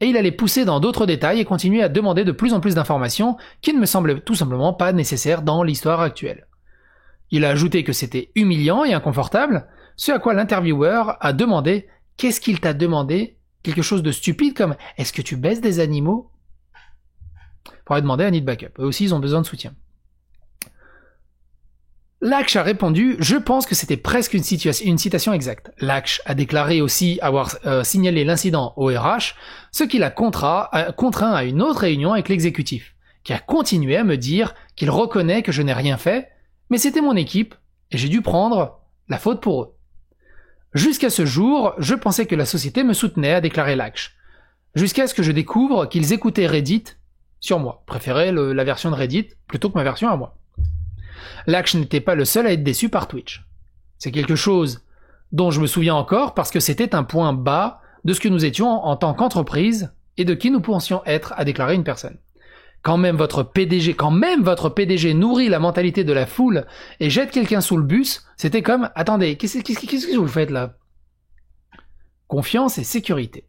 Et il allait pousser dans d'autres détails et continuer à demander de plus en plus d'informations qui ne me semblaient tout simplement pas nécessaires dans l'histoire actuelle. Il a ajouté que c'était humiliant et inconfortable, ce à quoi l'intervieweur a demandé « Qu'est-ce qu'il t'a demandé ?» Quelque chose de stupide comme « Est-ce que tu baises des animaux ?» Faudrait demander à Need Backup. Eux aussi ils ont besoin de soutien. Laksh a répondu « Je pense que c'était presque une citation exacte. » Laksh a déclaré aussi avoir signalé l'incident au RH, ce qui l'a contraint à une autre réunion avec l'exécutif, qui a continué à me dire qu'il reconnaît que je n'ai rien fait, mais c'était mon équipe, et j'ai dû prendre la faute pour eux. Jusqu'à ce jour, je pensais que la société me soutenait, a déclaré Laksh. Jusqu'à ce que je découvre qu'ils écoutaient Reddit sur moi, préféraient la version de Reddit plutôt que ma version à moi. Laksh n'était pas le seul à être déçu par Twitch. C'est quelque chose dont je me souviens encore parce que c'était un point bas de ce que nous étions en tant qu'entreprise et de qui nous pensions être, a déclaré une personne. Quand même votre PDG nourrit la mentalité de la foule et jette quelqu'un sous le bus, c'était comme, attendez, qu'est-ce que vous faites là? Confiance et sécurité.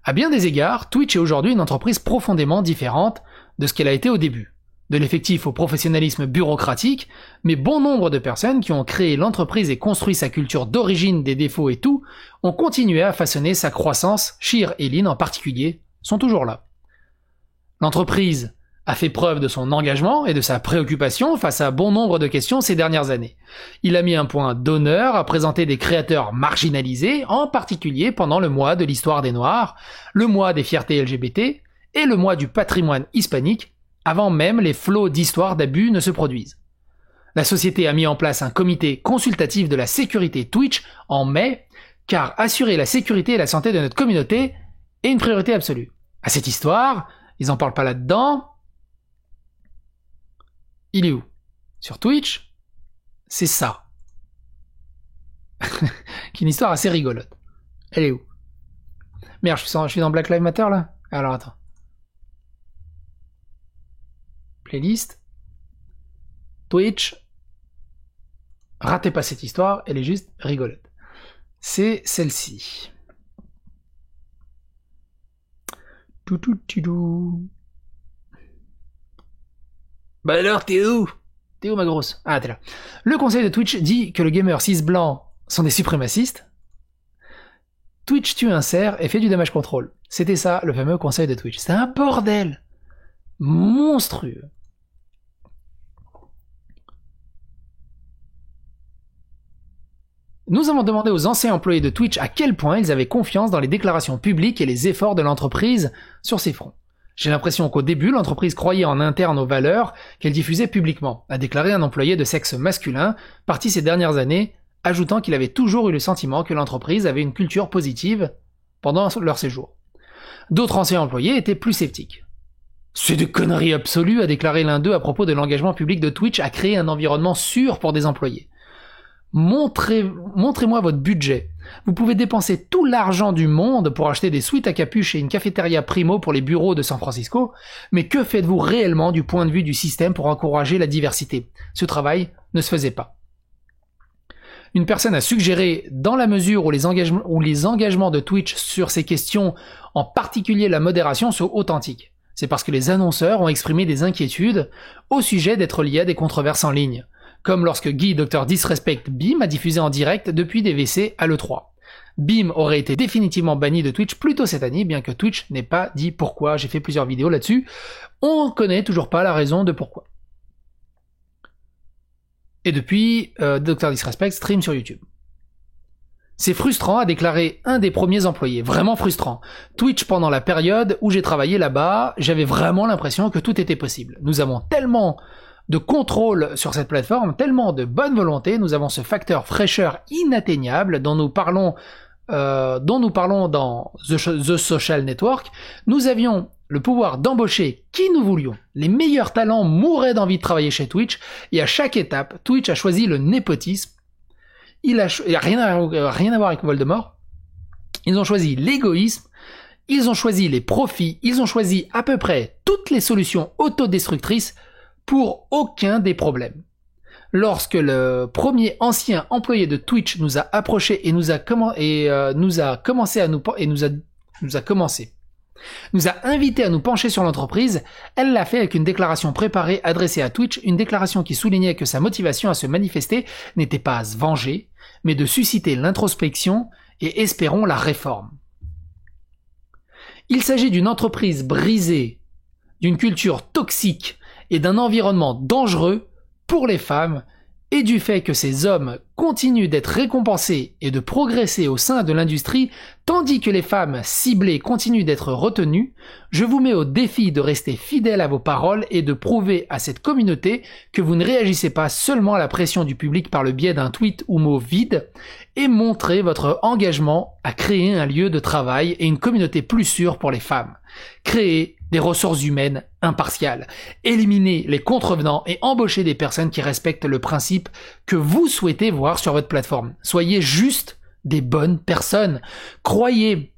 À bien des égards, Twitch est aujourd'hui une entreprise profondément différente de ce qu'elle a été au début. De l'effectif au professionnalisme bureaucratique, mais bon nombre de personnes qui ont créé l'entreprise et construit sa culture d'origine, des défauts et tout, ont continué à façonner sa croissance, Scheer et Lynn en particulier, sont toujours là. L'entreprise a fait preuve de son engagement et de sa préoccupation face à bon nombre de questions ces dernières années. Il a mis un point d'honneur à présenter des créateurs marginalisés, en particulier pendant le mois de l'histoire des Noirs, le mois des fiertés LGBT et le mois du patrimoine hispanique, avant même les flots d'histoires d'abus ne se produisent. La société a mis en place un comité consultatif de la sécurité Twitch en mai, car assurer la sécurité et la santé de notre communauté est une priorité absolue. À cette histoire, ils en parlent pas là-dedans. Il est où? Sur Twitch? C'est ça. Qui est une histoire assez rigolote. Elle est où? Merde, je suis dans Black Lives Matter là? Alors attends. playlist, Twitch, ratez pas cette histoire, elle est juste rigolote. C'est celle-ci. Bah alors, t'es où? T'es où, ma grosse? Ah, t'es là. Le conseil de Twitch dit que le gamer cis blanc sont des suprémacistes. Twitch tue un cerf et fait du damage control. C'était ça, le fameux conseil de Twitch. C'était un bordel monstrueux. Nous avons demandé aux anciens employés de Twitch à quel point ils avaient confiance dans les déclarations publiques et les efforts de l'entreprise sur ces fronts. J'ai l'impression qu'au début, l'entreprise croyait en interne aux valeurs qu'elle diffusait publiquement, a déclaré un employé de sexe masculin, parti ces dernières années, ajoutant qu'il avait toujours eu le sentiment que l'entreprise avait une culture positive pendant leur séjour. D'autres anciens employés étaient plus sceptiques. C'est des conneries absolues, a déclaré l'un d'eux à propos de l'engagement public de Twitch à créer un environnement sûr pour des employés. Montrez-moi votre budget. Vous pouvez dépenser tout l'argent du monde pour acheter des suites à capuche et une cafétéria primo pour les bureaux de San Francisco, mais que faites-vous réellement du point de vue du système pour encourager la diversité? Ce travail ne se faisait pas. Une personne a suggéré, dans la mesure où les engagements de Twitch sur ces questions, en particulier la modération, sont authentiques. C'est parce que les annonceurs ont exprimé des inquiétudes au sujet d'être liés à des controverses en ligne. Comme lorsque Guy Dr Disrespect Beam a diffusé en direct depuis des WC à l'E3. Beam aurait été définitivement banni de Twitch plus tôt cette année, bien que Twitch n'ait pas dit pourquoi. J'ai fait plusieurs vidéos là-dessus. On connaît toujours pas la raison de pourquoi. Et depuis, Dr Disrespect stream sur YouTube. C'est frustrant, a déclaré un des premiers employés. Vraiment frustrant. Twitch, pendant la période où j'ai travaillé là-bas, j'avais vraiment l'impression que tout était possible. Nous avons tellement de contrôle sur cette plateforme, tellement de bonne volonté, nous avons ce facteur fraîcheur inatteignable dont nous parlons dans The Social Network. Nous avions le pouvoir d'embaucher qui nous voulions. Les meilleurs talents mouraient d'envie de travailler chez Twitch, et à chaque étape, Twitch a choisi le népotisme. Il a rien à voir avec Voldemort. Ils ont choisi l'égoïsme, ils ont choisi les profits, ils ont choisi à peu près toutes les solutions autodestructrices pour aucun des problèmes. Lorsque le premier ancien employé de Twitch nous a approché et nous a invité à nous pencher sur l'entreprise, elle l'a fait avec une déclaration préparée adressée à Twitch, une déclaration qui soulignait que sa motivation à se manifester n'était pas à se venger, mais de susciter l'introspection et espérons la réforme. Il s'agit d'une entreprise brisée, d'une culture toxique et d'un environnement dangereux pour les femmes, et du fait que ces hommes continuent d'être récompensés et de progresser au sein de l'industrie, tandis que les femmes ciblées continuent d'être retenues, je vous mets au défi de rester fidèle à vos paroles et de prouver à cette communauté que vous ne réagissez pas seulement à la pression du public par le biais d'un tweet ou mot vide, et montrez votre engagement à créer un lieu de travail et une communauté plus sûre pour les femmes. Créer des ressources humaines impartiales, éliminer les contrevenants et embaucher des personnes qui respectent le principe que vous souhaitez voir sur votre plateforme. Soyez juste des bonnes personnes. Croyez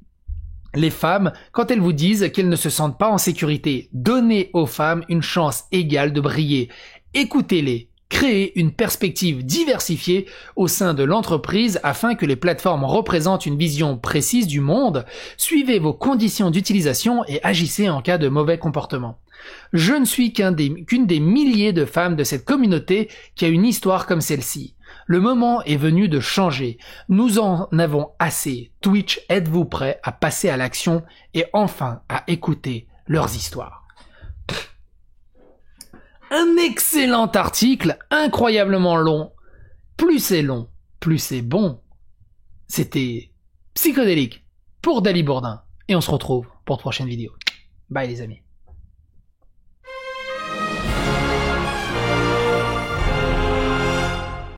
les femmes quand elles vous disent qu'elles ne se sentent pas en sécurité. Donnez aux femmes une chance égale de briller. Écoutez-les. Créez une perspective diversifiée au sein de l'entreprise afin que les plateformes représentent une vision précise du monde. Suivez vos conditions d'utilisation et agissez en cas de mauvais comportement. Je ne suis qu'une des milliers de femmes de cette communauté qui a une histoire comme celle-ci. Le moment est venu de changer. Nous en avons assez. Twitch, êtes-vous prêts à passer à l'action et enfin à écouter leurs histoires? Un excellent article, incroyablement long. Plus c'est long, plus c'est bon. C'était Psychodélique pour Dali Bourdin. Et on se retrouve pour de prochaines vidéos. Bye les amis.